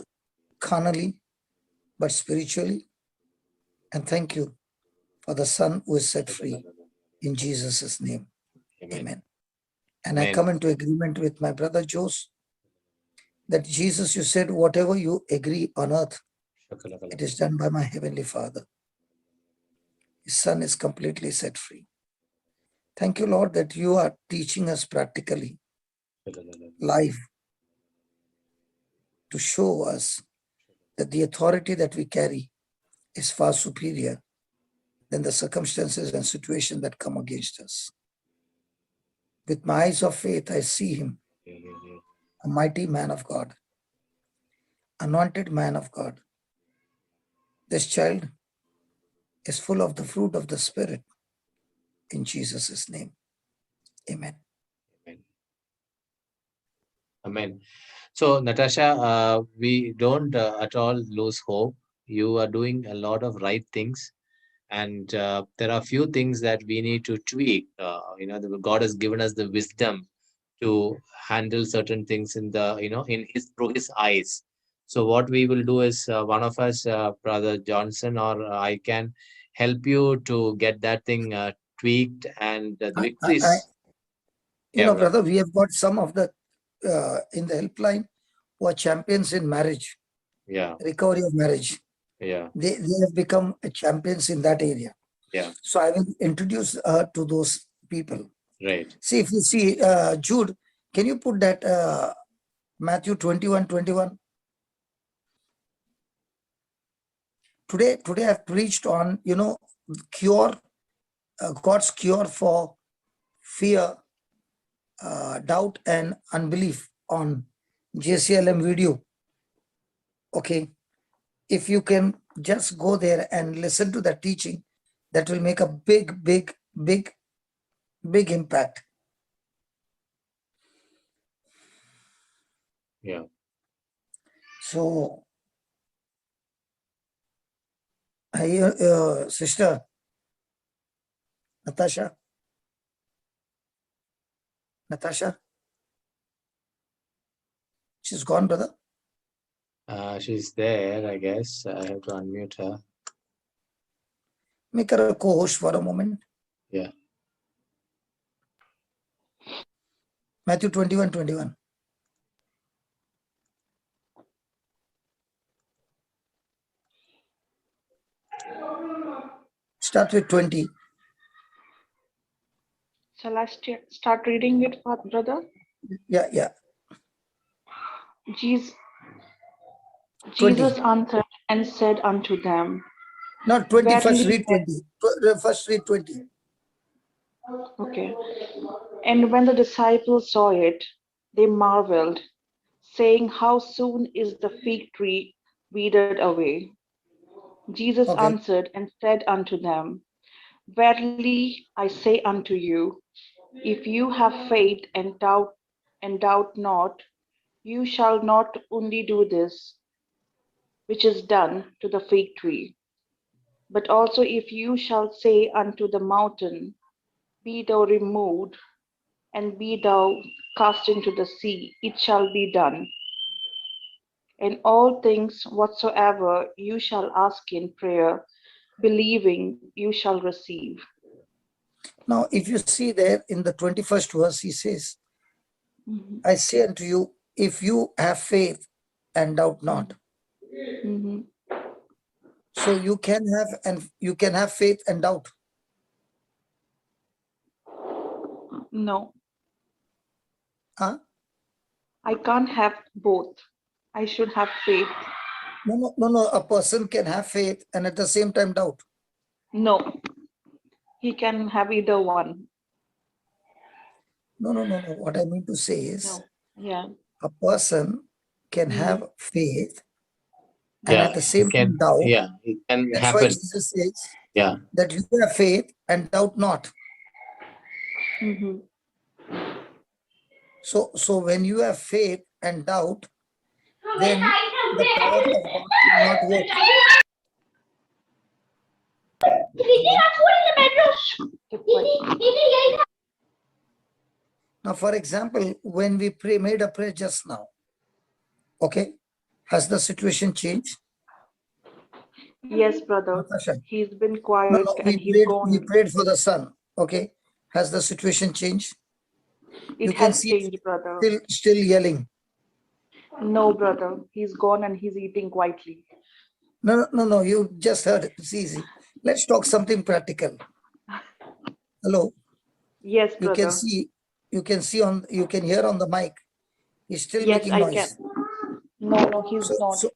carnally, but spiritually. And thank you for the son who is set free in Jesus' name. Amen. And I come into agreement with my brother Jose that Jesus, you said, whatever you agree on earth, it is done by my heavenly Father. His son is completely set free. Thank you, Lord, that you are teaching us practically, live, to show us that the authority that we carry is far superior than the circumstances and situations that come against us. With my eyes of faith, I see him, a mighty man of God, anointed man of God. This child is full of the fruit of the Spirit in Jesus' name. Amen. Amen. So, Natasha, we don't at all lose hope. You are doing a lot of right things, and there are few things that we need to tweak. God has given us the wisdom to handle certain things in the, in his through his eyes. So what we will do is, one of us, Brother Johnson or I, can help you to get that thing tweaked, and the victories. Yeah, brother. brother, we have got some of the in the helpline who are champions in marriage, Yeah, recovery of marriage. yeah, They have become champions in that area. yeah. So I will introduce to those people. Right. See, if you see, Jude, can you put that Matthew 21:21? Today I've preached on, cure, God's cure for fear, doubt, and unbelief on JCILM video. Okay. If you can just go there and listen to the teaching, that will make a big, big, big, big impact. Yeah. So, sister Natasha, she's gone, brother. She's there, I guess. I have to unmute her. Make her a co-host for a moment. Yeah. Matthew 21:21. Start with 20. Shall I start reading it, brother? Yeah. Jesus 20. answered and said unto them, Not 20, first Verily, read 20. First read 20. okay. And when the disciples saw it, they marveled, saying, How soon is the fig tree withered away? Jesus Okay. answered and said unto them, Verily I say unto you, if you have faith and doubt not, you shall not only do this which is done to the fig tree, but also if you shall say unto the mountain, Be thou removed, and be thou cast into the sea, it shall be done. And all things whatsoever you shall ask in prayer, believing you shall receive. Now, if you see there in the 21st verse, he says, I say unto you, if you have faith and doubt not. So you can have faith and doubt. No. Huh? I can't have both. I should have faith. No. A person can have faith and at the same time doubt. No. He can have either one. No. What I mean to say is, no. Yeah. A person can have faith and Yeah, at the same it can, time doubt. yeah, it can That's happen. why Jesus says, Yeah. that you have faith and doubt not. So when you have faith and doubt, then the power of God will not work. Now, for example, when we made a prayer just now, okay, has the situation changed? Yes, brother. Natasha? He's been quiet No, and he's gone. we prayed for the son. Okay, has the situation changed? It You can has see changed, brother. still yelling. No, brother. He's gone and he's eating quietly. No. You just heard it. It's easy. Let's talk something practical. Hello. Yes, You brother. you can hear on the mic. He's still Yes, making I noise. can. No, he's not. So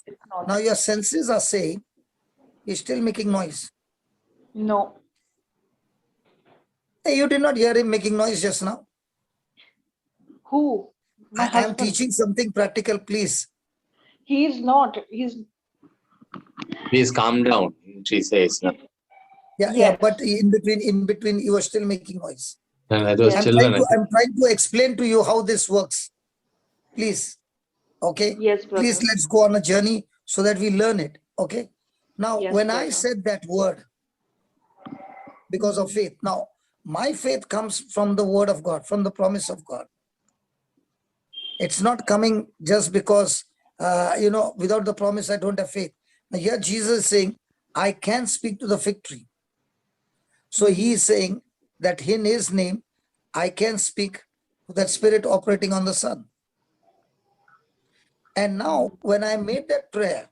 It's not. now your senses are saying he's still making noise. No. Hey, you did not hear him making noise just now. Who? My I am husband. teaching something practical, please. He is not. Please calm down, she says. No? Yeah, Yes. but in between, you are still making noise. And that was Yes. children. I'm trying to explain to you how this works. Please. Okay. Yes, brother. Please, let's go on a journey so that we learn it. Okay. Now, Yes, when brother. I said that word, because of faith, now my faith comes from the word of God, from the promise of God. It's not coming just because, without the promise, I don't have faith. Now, here Jesus is saying, I can speak to the fig tree. So he is saying that in his name, I can speak to that spirit operating on the sun. And now, when I made that prayer,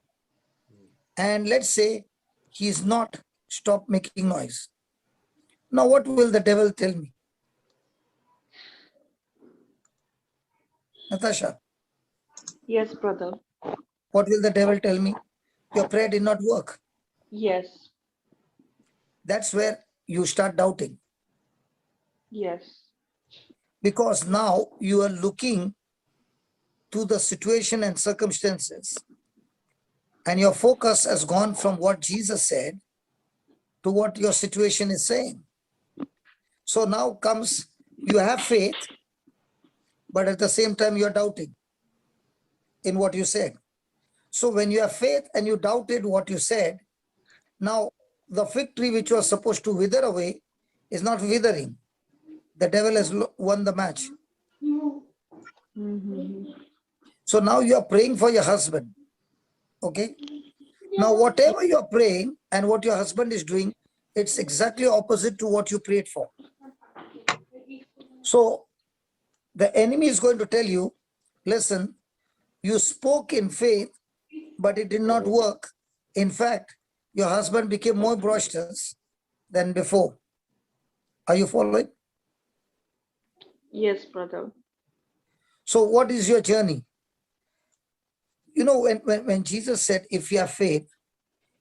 and let's say he's not stopped making noise. Now, what will the devil tell me? Natasha? Yes, brother. What will the devil tell me? Your prayer did not work. Yes. That's where you start doubting. Yes. Because now you are looking to the situation and circumstances, and your focus has gone from what Jesus said to what your situation is saying. So now comes, you have faith, but at the same time you are doubting in what you said. So when you have faith and you doubted what you said, now the fig tree which was supposed to wither away is not withering. The devil has won the match. So now you are praying for your husband. Okay. Now, whatever you are praying and what your husband is doing, it's exactly opposite to what you prayed for. So the enemy is going to tell you, listen, you spoke in faith, but it did not work. In fact, your husband became more boisterous than before. Are you following? Yes, brother. So what is your journey? You know, when Jesus said, if you have faith,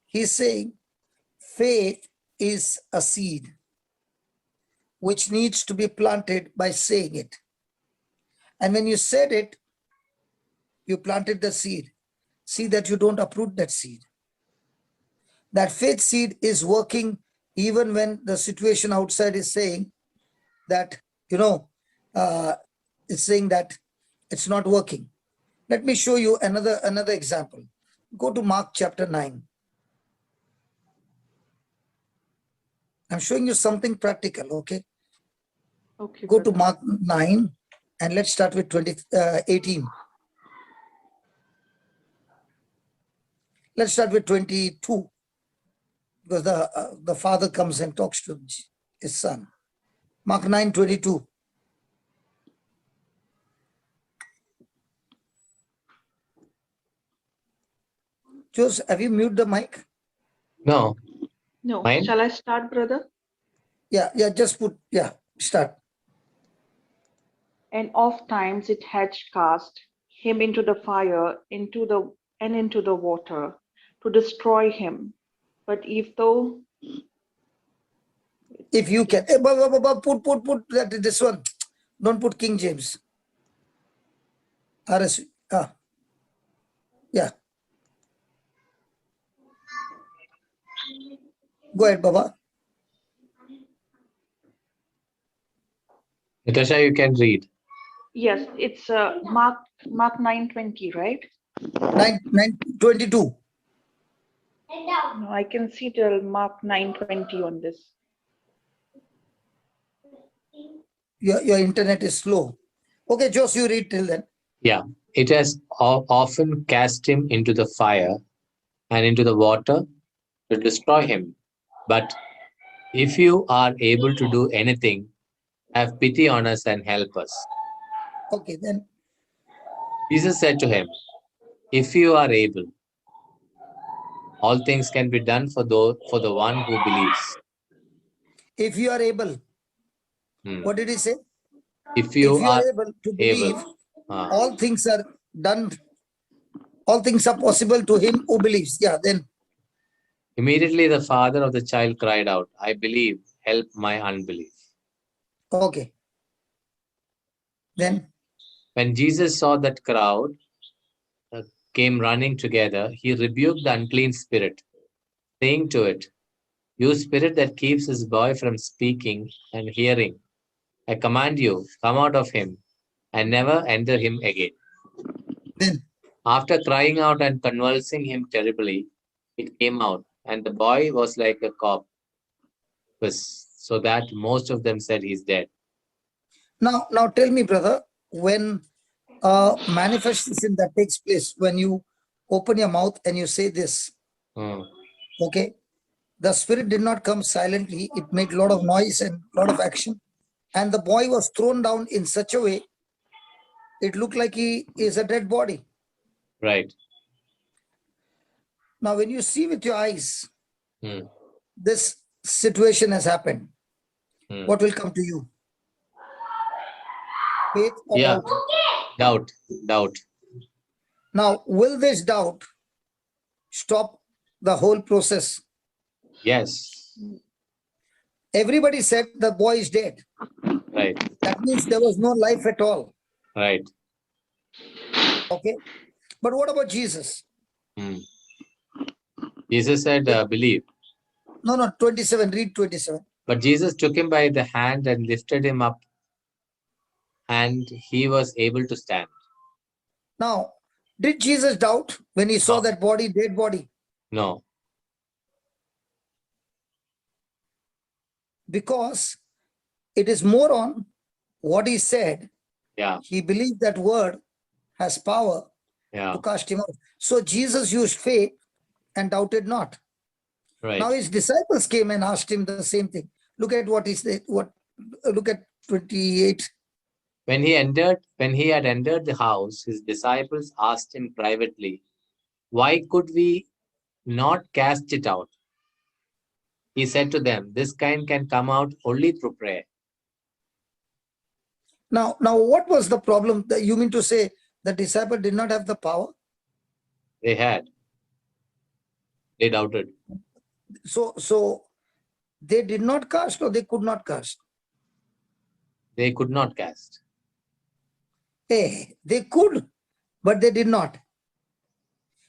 he's saying faith is a seed which needs to be planted by saying it. And when you said it, you planted the seed. See that you don't uproot that seed. That faith seed is working even when the situation outside is saying that, it's saying that it's not working. Let me show you another example. Go to Mark chapter 9. I'm showing you something practical, okay? Okay. Go to brother. Mark 9 and let's start with 18. Let's start with 22, because the father comes and talks to his son. Mark 9:22. Joseph, have you muted the mic? No. No. Mine? Shall I start, brother? Yeah, start. And oft times it had cast him into the fire, into the water, to destroy him. But if though If you can, put this one. Don't put King James. RS. Yeah. Go ahead, Baba. Natasha, you can read. yes, it's Mark 9:20, right? 9:22. No, I can see till Mark 9:20 on this. Your internet is slow. Okay, Jose, you read till then. Yeah. It has often cast him into the fire and into the water to destroy him. But if you are able to do anything, have pity on us and help us. Okay, then. Jesus said to him, if you are able, all things can be done for the one who believes. If you are able. What did he say? If you are able to believe, able. all things are done. All things are possible to him who believes. Yeah, then. Immediately the father of the child cried out, I believe, help my unbelief. Okay. Then. When Jesus saw that crowd came running together, he rebuked the unclean spirit, saying to it, you spirit that keeps his boy from speaking and hearing, I command you, come out of him and never enter him again. Then, after crying out and convulsing him terribly, it came out, and the boy was like a corpse, so that most of them said he's dead. now tell me, brother, when manifestation that takes place, when you open your mouth and you say this, okay, the spirit did not come silently. It made a lot of noise and a lot of action. And the boy was thrown down in such a way, it looked like he is a dead body. Right. Now, when you see with your eyes, this situation has happened, what will come to you? Faith or Yeah. doubt? Doubt. Now, will this doubt stop the whole process? Yes. Everybody said the boy is dead. Right. That means there was no life at all. Right. Okay. But what about Jesus? Jesus said, believe. No, 27, read 27. But Jesus took him by the hand and lifted him up, and he was able to stand. Now, did Jesus doubt when he saw that body, dead body? No. Because it is more on what he said. Yeah. He believed that word has power to cast him out. So Jesus used faith and doubted not. Right. Now his disciples came and asked him the same thing. Look at what he said. Look at 28. When he had entered the house, his disciples asked him privately, "Why could we not cast it out?" He said to them, "This kind can come out only through prayer." Now, what was the problem? You mean to say the disciple did not have the power? They had. They doubted. So they did not cast, or they could not cast? They could not cast. Hey, they could, but they did not.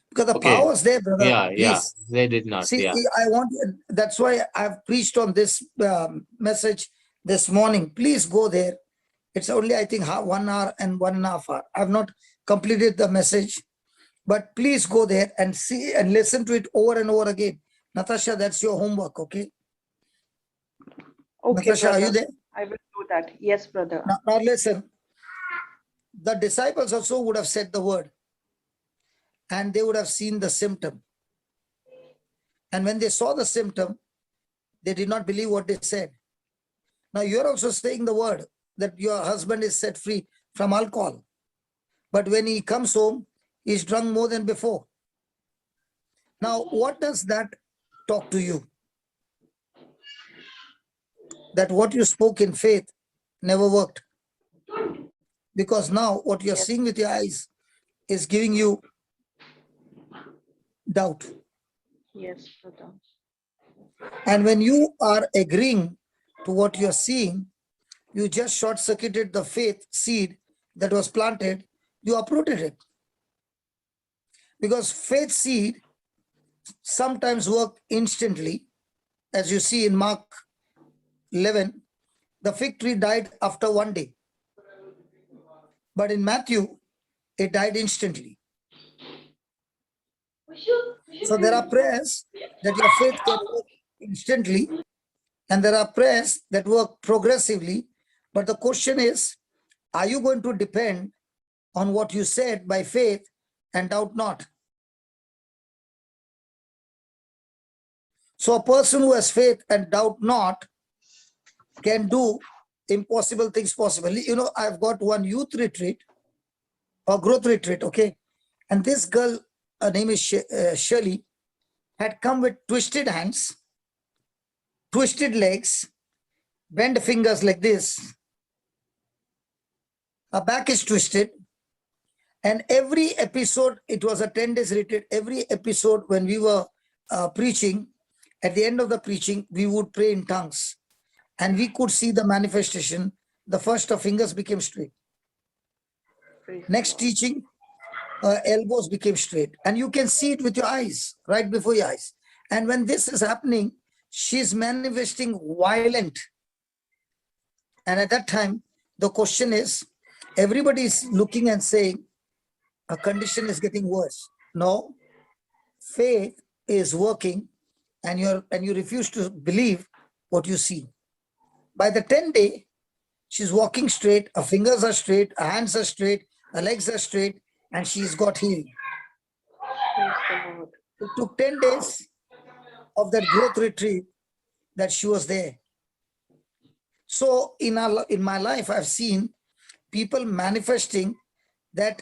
Because the power was there, brother. Yeah, they did not. See, that's why I've preached on this message this morning. Please go there. It's only, I think, 1 hour and 1.5 hours. I've not completed the message, but please go there and see and listen to it over and over again. Natasha, that's your homework, okay? Okay, Natasha, brother. are you there? I will do that. Yes, brother. Now listen. The disciples also would have said the word, and they would have seen the symptom. And when they saw the symptom, they did not believe what they said. Now you're also saying the word that your husband is set free from alcohol. But when he comes home, he's drunk more than before. Now, what does that talk to you? That what you spoke in faith never worked. Because now what you're seeing with your eyes is giving you doubt. Yes, brother. And when you are agreeing to what you're seeing, you just short-circuited the faith seed that was planted, you uprooted it. Because faith seed sometimes work instantly. As you see in Mark 11, the fig tree died after 1 day. But in Matthew, it died instantly. So there are prayers that your faith can work instantly, and there are prayers that work progressively. But the question is, are you going to depend on what you said by faith and doubt not? So a person who has faith and doubt not can do impossible things possibly. You know, I've got one youth retreat or growth retreat, okay? And this girl, her name is Shirley, had come with twisted hands, twisted legs, bent fingers like this. Her back is twisted. And every episode, it was a 10 days retreat. Every episode when we were preaching, at the end of the preaching, we would pray in tongues. And we could see the manifestation. The first, her fingers became straight. Next teaching, her elbows became straight. And you can see it with your eyes, right before your eyes. And when this is happening, she's manifesting violent. And at that time, the question is, everybody is looking and saying, a condition is getting worse. No, faith is working, and you refuse to believe what you see. By the 10th day, she's walking straight, her fingers are straight, her hands are straight, her legs are straight, and she's got healed. It took 10 days of that growth retreat that she was there. So in my life, I've seen people manifesting that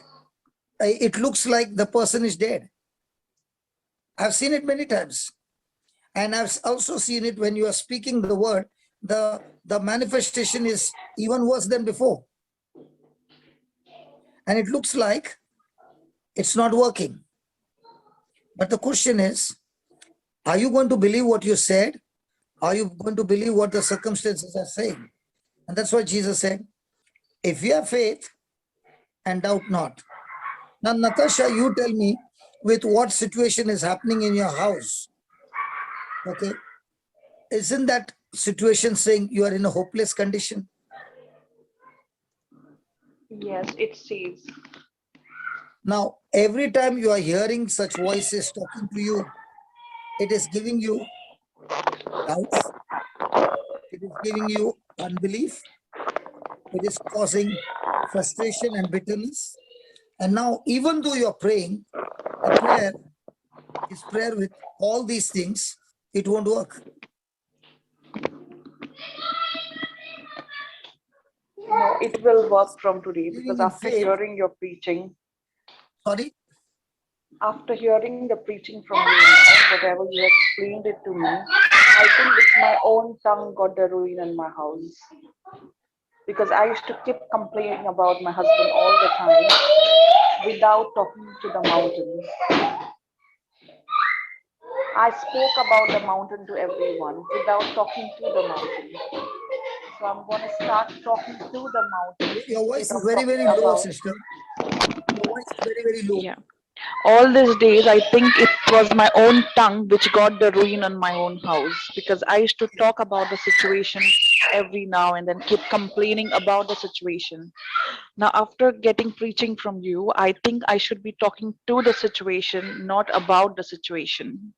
it looks like the person is dead. I've seen it many times. And I've also seen it when you are speaking the word, the manifestation is even worse than before. And it looks like it's not working. But the question is, are you going to believe what you said? Are you going to believe what the circumstances are saying? And that's what Jesus said. If you have faith and doubt not. Now, Natasha, you tell me with what situation is happening in your house. Okay. Isn't that situation saying you are in a hopeless condition? Yes, it says. Now, every time you are hearing such voices talking to you, it is giving you doubts. It is giving you unbelief. It is causing frustration and bitterness. And now, even though you're praying, the prayer is prayer with all these things, it won't work. No, it will work from today, Living because in after faith. hearing your preaching, Sorry? after hearing the preaching from you now, whatever you explained it to me, I think it's my own tongue got the ruin in my house. Because I used to keep complaining about my husband all the time without talking to the mountains. I spoke about the mountain to everyone without talking to the mountain. So I'm going to start talking to the mountain. Your voice instead is of very, talking very low, about- sister. Your voice is very, very low. Yeah. All these days, I think it was my own tongue which got the ruin on my own house, because I used to talk about the situation every now and then, keep complaining about the situation. Now, after getting preaching from you, I think I should be talking to the situation, not about the situation.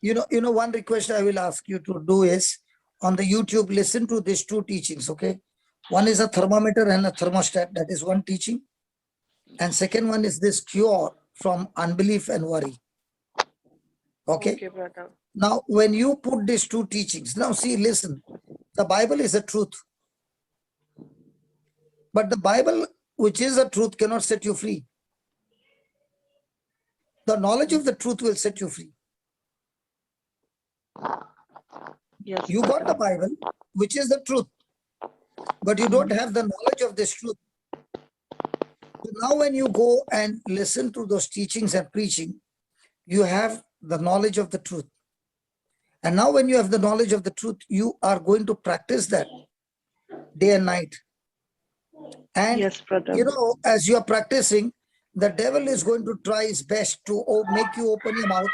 You know, one request I will ask you to do is on the YouTube, listen to these two teachings, okay? One is a thermometer and a thermostat. That is one teaching. And second one is this cure from unbelief and worry. Okay? Okay, brother. Now, when you put these two teachings, now see, listen, the Bible is a truth. But the Bible, which is a truth, cannot set you free. The knowledge of the truth will set you free. Yes, You got the Bible, which is the truth, but you don't have the knowledge of this truth. So now when you go and listen to those teachings and preaching, you have the knowledge of the truth. And now when you have the knowledge of the truth, you are going to practice that day and night. And, yes, brother. you know, as you are practicing, the devil is going to try his best to make you open your mouth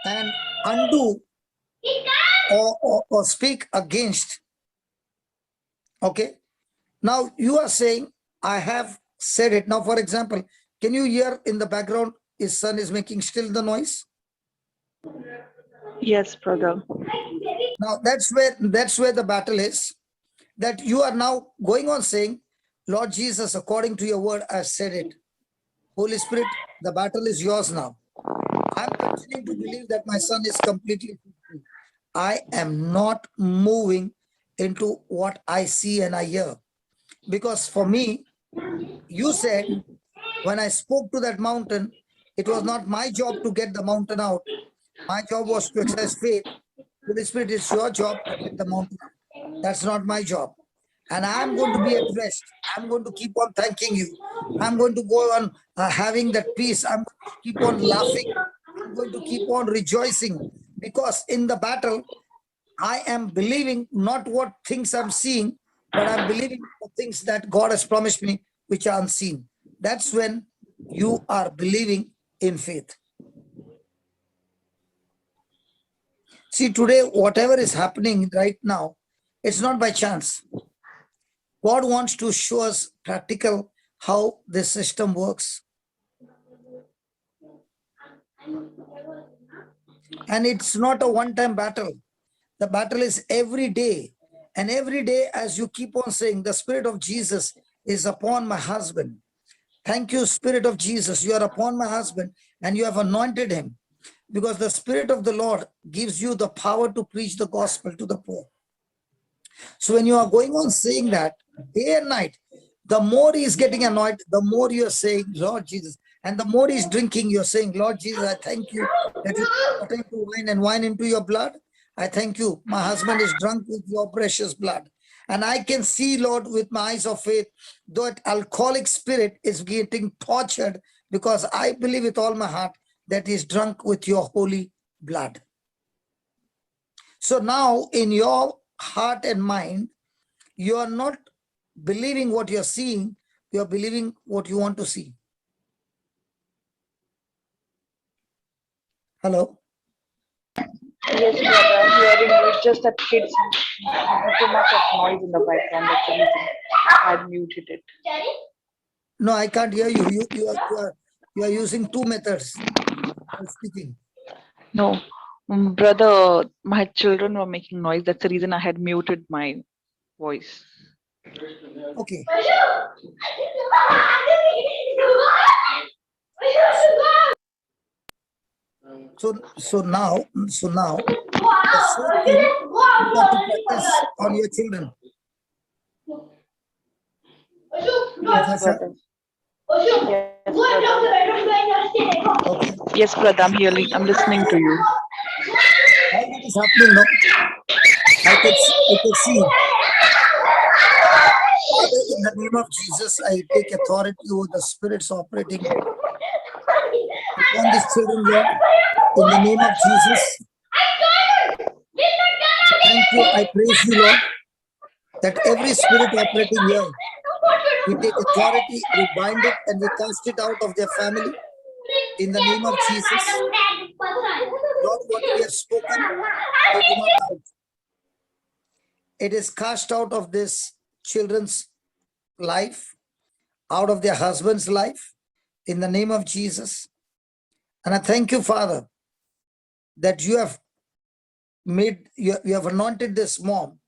and undo or speak against. Okay. Now you are saying, I have said it. Now, for example, can you hear in the background, his son is making still the noise? Yes, brother. Now that's where the battle is, that you are now going on saying, Lord Jesus, according to your word, I've said it. Holy Spirit, the battle is yours now. I'm continuing to believe that my son is completely free. I am not moving into what I see and I hear. Because for me, you said, when I spoke to that mountain, it was not my job to get the mountain out. My job was to exercise faith. Holy Spirit, it's your job to get the mountain out. That's not my job. And I'm going to be at rest. I'm going to keep on thanking you. I'm going to go on having that peace. I'm going to keep on laughing. I'm going to keep on rejoicing. Because in the battle, I am believing not what things I'm seeing, but I'm believing the things that God has promised me, which are unseen. That's when you are believing in faith. See, today, whatever is happening right now, it's not by chance. God wants to show us practical how this system works. And it's not a one-time battle. The battle is every day. And every day, as you keep on saying, the Spirit of Jesus is upon my husband. Thank you, Spirit of Jesus. You are upon my husband and you have anointed him, because the Spirit of the Lord gives you the power to preach the gospel to the poor. So when you are going on saying that day and night, the more he is getting anointed, the more you are saying, Lord Jesus. And the more he's drinking, you're saying, Lord Jesus, I thank you that you put into wine and wine into your blood. I thank you. My husband is drunk with your precious blood. And I can see, Lord, with my eyes of faith, that alcoholic spirit is getting tortured, because I believe with all my heart that he's drunk with your holy blood. So now in your heart and mind, you are not believing what you're seeing, you are believing what you want to see. Hello? Yes, brother, I'm hearing you. It's just that kids have too much of noise in the background. That's the reason I had muted it. No, I can't hear you. You are using two methods of speaking. No, brother, my children were making noise. That's the reason I had muted my voice. Okay. So now, the same thing you got to practice on your children. Yes, brother. Okay. Yes, brother, I'm hearing. I'm listening to you. All that is happening now, I could see. Father, in the name of Jesus, I take authority over the spirits operating upon these children, Lord. In the name of Jesus. Thank you. I praise you, Lord, that every spirit operating here, we take authority, we bind it, and we cast it out of their family. In the name of Jesus. Lord, what we have spoken, we do not doubt. It is cast out of this children's life, out of their husband's life, in the name of Jesus. And I thank you, Father, that you have made, you have anointed this mom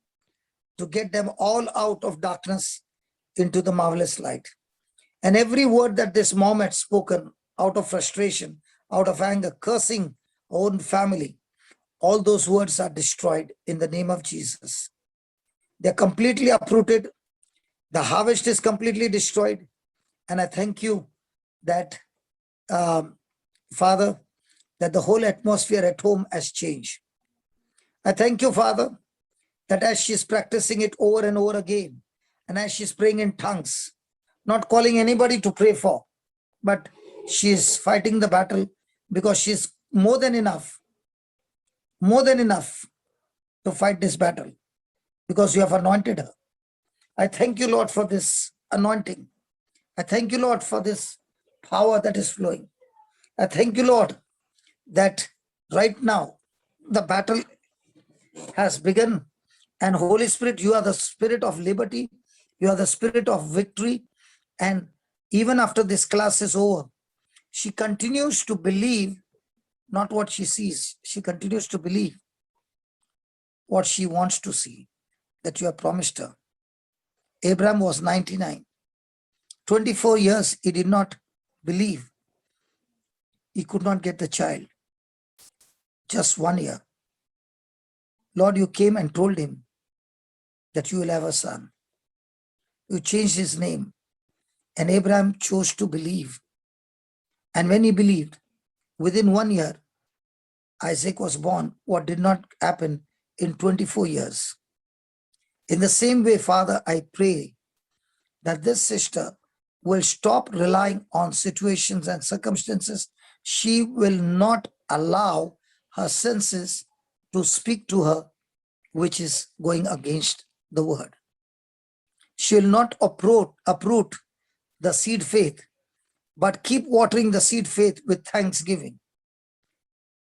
to get them all out of darkness into the marvelous light. And every word that this mom had spoken out of frustration, out of anger, cursing her own family, all those words are destroyed in the name of Jesus. They're completely uprooted. The harvest is completely destroyed. And I thank you that, Father, that the whole atmosphere at home has changed. I thank you, Father, that as she's practicing it over and over again, and as she's praying in tongues, not calling anybody to pray for, but she's fighting the battle, because she's more than enough to fight this battle, because you have anointed her. I thank you, Lord, for this anointing. I thank you, Lord, for this power that is flowing. I thank you, Lord, that right now the battle has begun. And Holy Spirit, you are the spirit of liberty. You are the spirit of victory. And even after this class is over, she continues to believe not what she sees. She continues to believe what she wants to see, that you have promised her. Abraham was 99. 24 years, he did not believe. He could not get the child. Just 1 year. Lord, you came and told him that you will have a son. You changed his name. And Abraham chose to believe. And when he believed, within 1 year, Isaac was born, what did not happen in 24 years. In the same way, Father, I pray that this sister will stop relying on situations and circumstances. She will not allow her senses to speak to her, which is going against the word. She will not uproot the seed faith, but keep watering the seed faith with thanksgiving.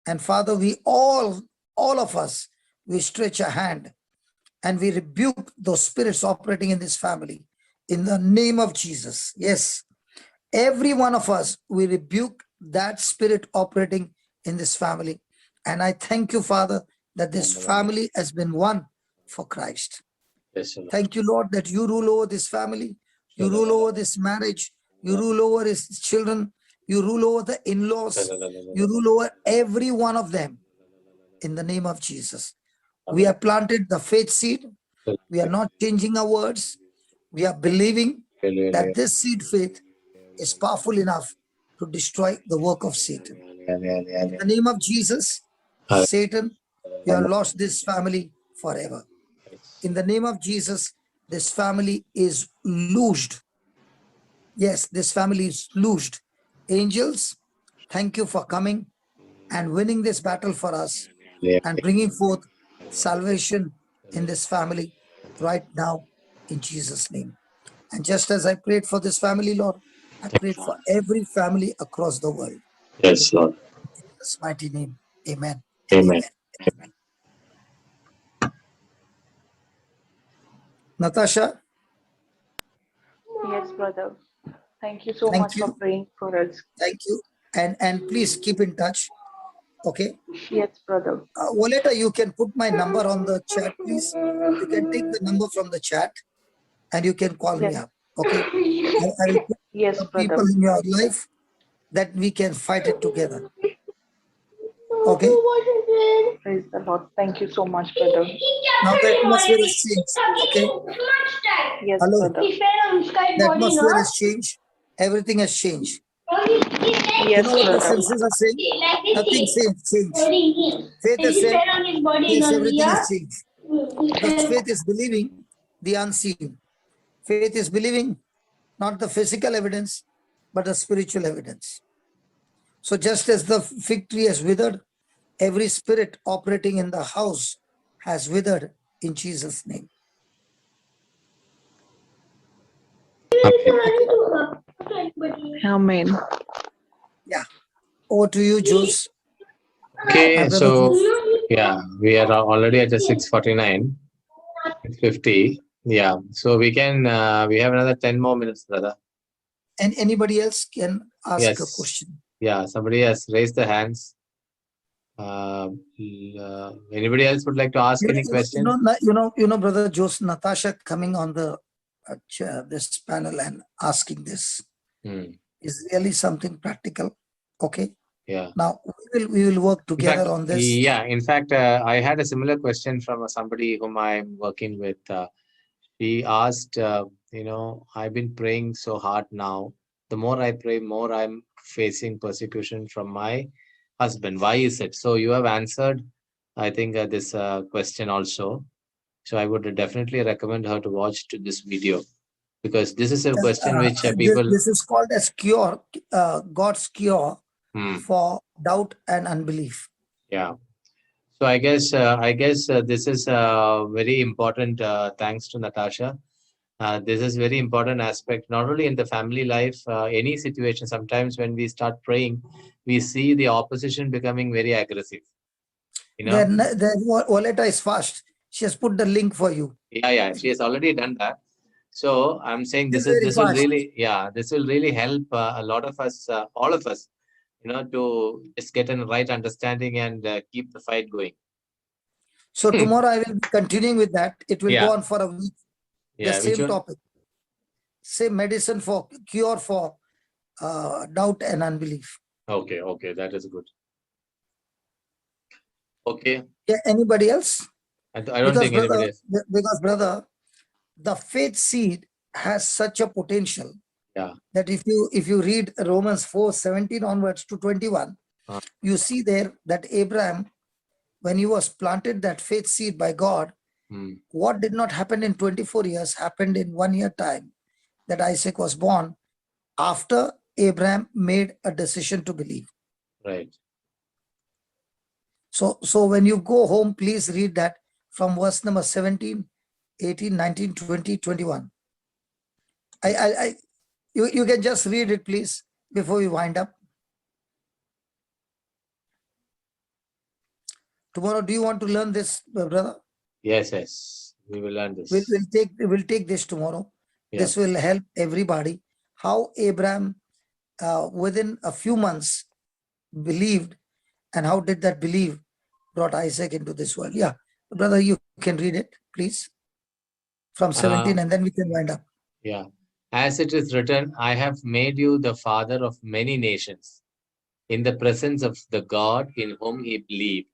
And Father, we all of us, we stretch a hand and we rebuke those spirits operating in this family in the name of Jesus. Yes, every one of us, we rebuke that spirit operating in this family. And I thank you, Father, that this family has been won for Christ. Yes, Lord. Thank you, Lord, that you rule over this family. You rule over this marriage. You rule over his children. You rule over the in-laws. You rule over every one of them. In the name of Jesus. We have planted the faith seed. We are not changing our words. We are believing that this seed faith is powerful enough to destroy the work of Satan. In the name of Jesus, Satan, you have lost this family forever. In the name of Jesus, this family is loosed. Yes, this family is loosed. Angels, thank you for coming and winning this battle for us and bringing forth salvation in this family right now in Jesus' name. And just as I prayed for this family, Lord, I prayed for every family across the world. Yes, Lord. In Jesus' mighty name, amen. Amen. Amen. Natasha? Yes, brother. Thank you so Thank much you. for praying for us. Thank you. And please keep in touch. Okay. Yes, brother. Waleta, you can put my number on the chat, please. You can take the number from the chat and you can call me up. Okay. I will put Yes, the people brother. in your life that we can fight it together. Okay. Praise the Lord. Thank you so much, brother. Now the atmosphere has changed. Okay. Yes, Hello. brother. The atmosphere has changed. Everything has changed. Yes, you know what the brother. senses are saying? Nothing changed. Faith has said, yes, everything has changed. Because faith is believing the unseen. Faith is believing not the physical evidence, but the spiritual evidence. So just as the fig tree has withered, every spirit operating in the house has withered in Jesus' name. Amen. Yeah. Over to you, Jules. Okay, so yeah, we are already at the 6:49, 6:50. Yeah, so we can, we have another 10 more minutes, brother. And anybody else can ask a question. Yeah, somebody has raised their hands. Anybody else would like to ask any question? You know, brother Jose, Natasha coming on the this panel and asking this is really something practical. Okay. Yeah. Now we will work together on this. Yeah. In fact, I had a similar question from somebody whom I'm working with. He asked, I've been praying so hard now. The more I pray, more I'm facing persecution from my husband. Why is it? So you have answered, I think, this question also. So I would definitely recommend her to watch this video, because this is a question which people... This is called as cure, God's cure for doubt and unbelief. Yeah. So I guess this is very important. Thanks to Natasha. This is very important aspect, not only in the family life, any situation. Sometimes when we start praying, we see the opposition becoming very aggressive. Then Waleta is fast. She has put the link for you. Yeah, she has already done that. So I'm saying this will really help a lot of us, all of us, to just get a right understanding and keep the fight going. So tomorrow I will be continuing with that. It will go on for a week. Yeah, the same topic. Same medicine for cure for doubt and unbelief. Okay, that is good. Okay. Yeah, anybody else? I don't think anybody else. Because brother, the faith seed has such a potential. Yeah. That if you read Romans 4:17 onwards to 21, you see there that Abraham, when he was planted that faith seed by God, what did not happen in 24 years happened in 1 year time, that Isaac was born after Abraham made a decision to believe. Right. So when you go home, please read that from verse number 17, 18, 19, 20, 21. You can just read it, please, before we wind up. Tomorrow, do you want to learn this, brother? Yes. We will learn this. We'll take this tomorrow. Yeah. This will help everybody. How Abraham, within a few months, believed, And how did that belief brought Isaac into this world? Yeah, brother, you can read it, please, from 17, and then we can wind up. Yeah. As it is written, I have made you the father of many nations, in the presence of the God in whom he believed,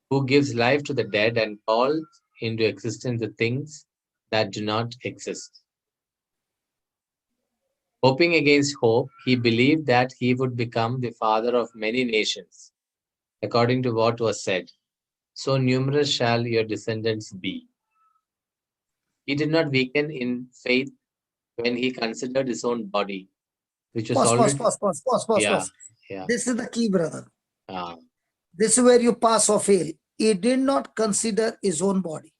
who gives life to the dead and calls into existence the things that do not exist. Hoping against hope, he believed that he would become the father of many nations, according to what was said, so numerous shall your descendants be. He did not weaken in faith when he considered his own body, which was already... Pause. Yeah. This is the key, brother. Ah, This is where you pass or fail. He did not consider his own body.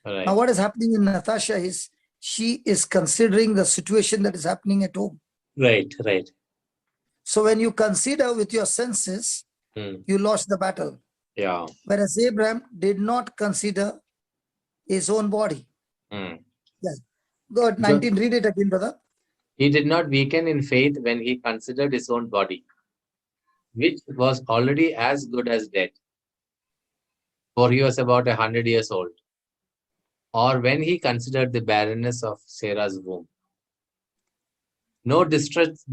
right. Now, what is happening in Natasha is she is considering the situation that is happening at home. Right. So when you consider with your senses, you lost the battle. Yeah. Whereas Abraham did not consider his own body. Yes. Go ahead, 19, read it again, brother. He did not weaken in faith when he considered his own body, which was already as good as dead, for he was about 100 years old, or when he considered the barrenness of Sarah's womb. No distrust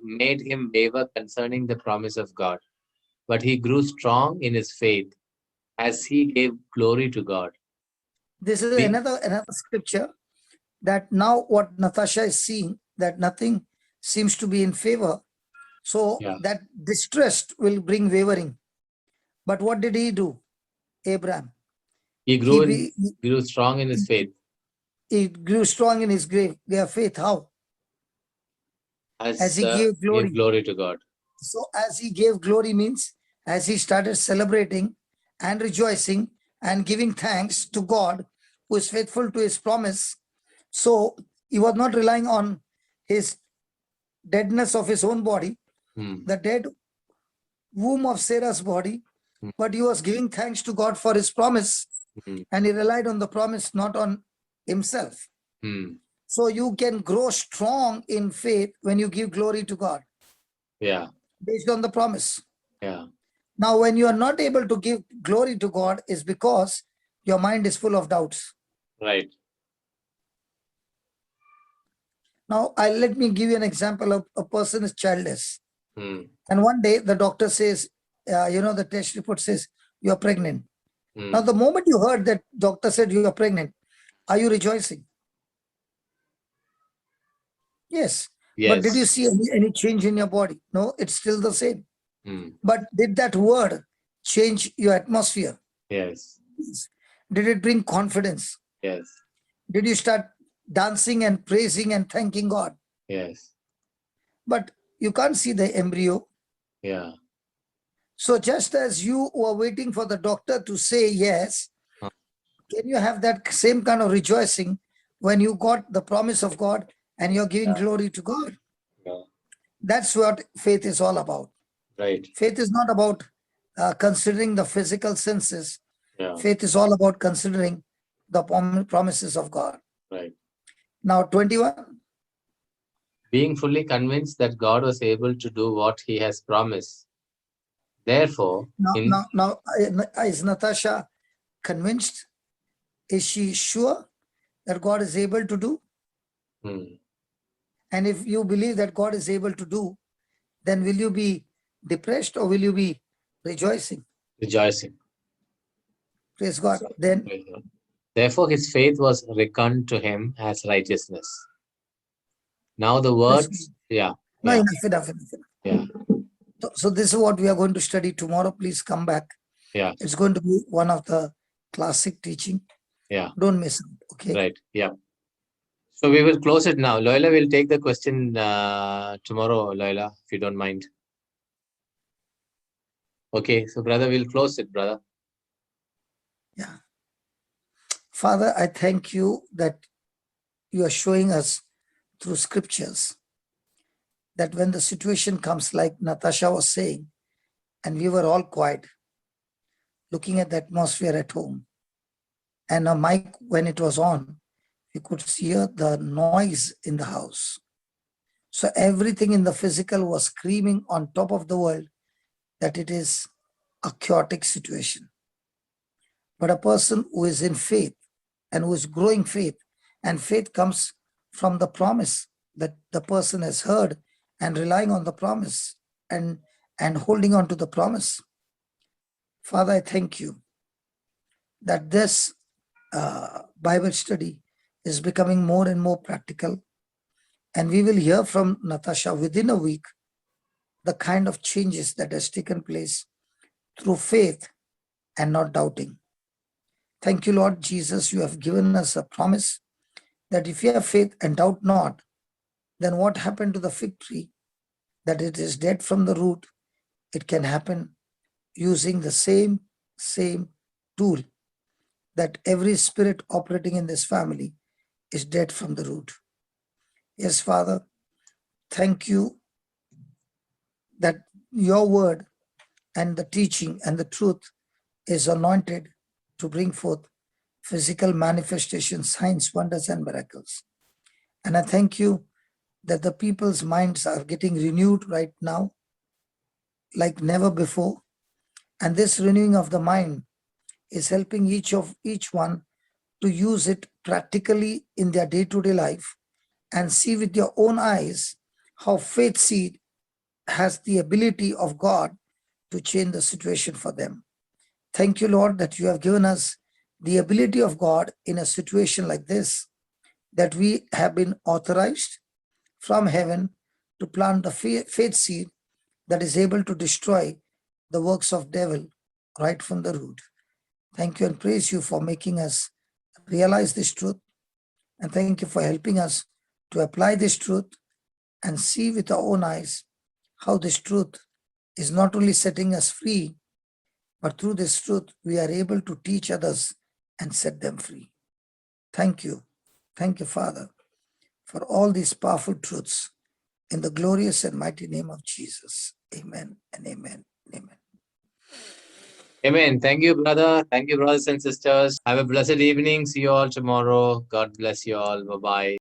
made him waver concerning the promise of God, but he grew strong in his faith as he gave glory to God. This is another scripture that now what Natasha is seeing, that nothing seems to be in favor. So that distrust will bring wavering. But what did he do, Abraham? He grew strong in his faith. He grew strong in his faith. How? As he gave glory to God. So as he gave glory means as he started celebrating and rejoicing and giving thanks to God, who is faithful to his promise. So he was not relying on his deadness of his own body, the dead womb of Sarah's body, but he was giving thanks to God for his promise, and he relied on the promise, not on himself. So you can grow strong in faith when you give glory to God. Yeah. Based on the promise. Yeah. Now, when you are not able to give glory to God is because your mind is full of doubts. Right. Now, let me give you an example of a person is childless. And one day the doctor says, the test report says you are pregnant. Now, the moment you heard that doctor said you are pregnant, are you rejoicing? Yes. But did you see any change in your body? No, it's still the same. But did that word change your atmosphere? Yes. Did it bring confidence? Yes. Did you start dancing and praising and thanking God? Yes. But you can't see the embryo. Yeah. So just as you were waiting for the doctor to say yes, can you have that same kind of rejoicing when you got the promise of God and you're giving glory to God? Yeah. That's what faith is all about. Right. Faith is not about considering the physical senses. Yeah. Faith is all about considering the promises of God. Right. Now, 21. Being fully convinced that God was able to do what he has promised. Therefore, now, is Natasha convinced? Is she sure that God is able to do? And if you believe that God is able to do, then will you be depressed or will you be rejoicing? Rejoicing. Praise God. Then, therefore, his faith was reckoned to him as righteousness. Now the words, enough. Yeah. So this is what we are going to study tomorrow. Please come back. Yeah. It's going to be one of the classic teaching. Yeah. Don't miss it. Okay. Right. Yeah. So we will close it now. Loyola will take the question tomorrow, Loyola, if you don't mind. Okay. So brother, we'll close it, brother. Yeah. Father, I thank you that you are showing us through scriptures that when the situation comes like Natasha was saying, and we were all quiet, looking at the atmosphere at home, and a mic, when it was on, we could hear the noise in the house. So everything in the physical was screaming on top of the world that it is a chaotic situation. But a person who is in faith and who is growing faith, and faith comes from the promise that the person has heard and relying on the promise and holding on to the promise. Father, I thank you that this Bible study is becoming more and more practical. And we will hear from Natasha within a week the kind of changes that has taken place through faith and not doubting. Thank you, Lord Jesus. You have given us a promise that if you have faith and doubt not, then what happened to the fig tree? That it is dead from the root. It can happen using the same tool, that every spirit operating in this family is dead from the root. Yes, Father, thank you that your word and the teaching and the truth is anointed to bring forth physical manifestations, signs, wonders, and miracles. And I thank you that the people's minds are getting renewed right now like never before. And this renewing of the mind is helping each one to use it practically in their day-to-day life and see with your own eyes how faith seed has the ability of God to change the situation for them. Thank you, Lord, that you have given us the ability of God in a situation like this, that we have been authorized from heaven to plant the faith seed that is able to destroy the works of devil right from the root. Thank you and praise you for making us realize this truth. And thank you for helping us to apply this truth and see with our own eyes how this truth is not only setting us free, but through this truth, we are able to teach others and set them free. Thank you. Thank you, Father, for all these powerful truths in the glorious and mighty name of Jesus. Amen and amen and amen. Amen. Thank you, brother. Thank you, brothers and sisters. Have a blessed evening. See you all tomorrow. God bless you all. Bye-bye.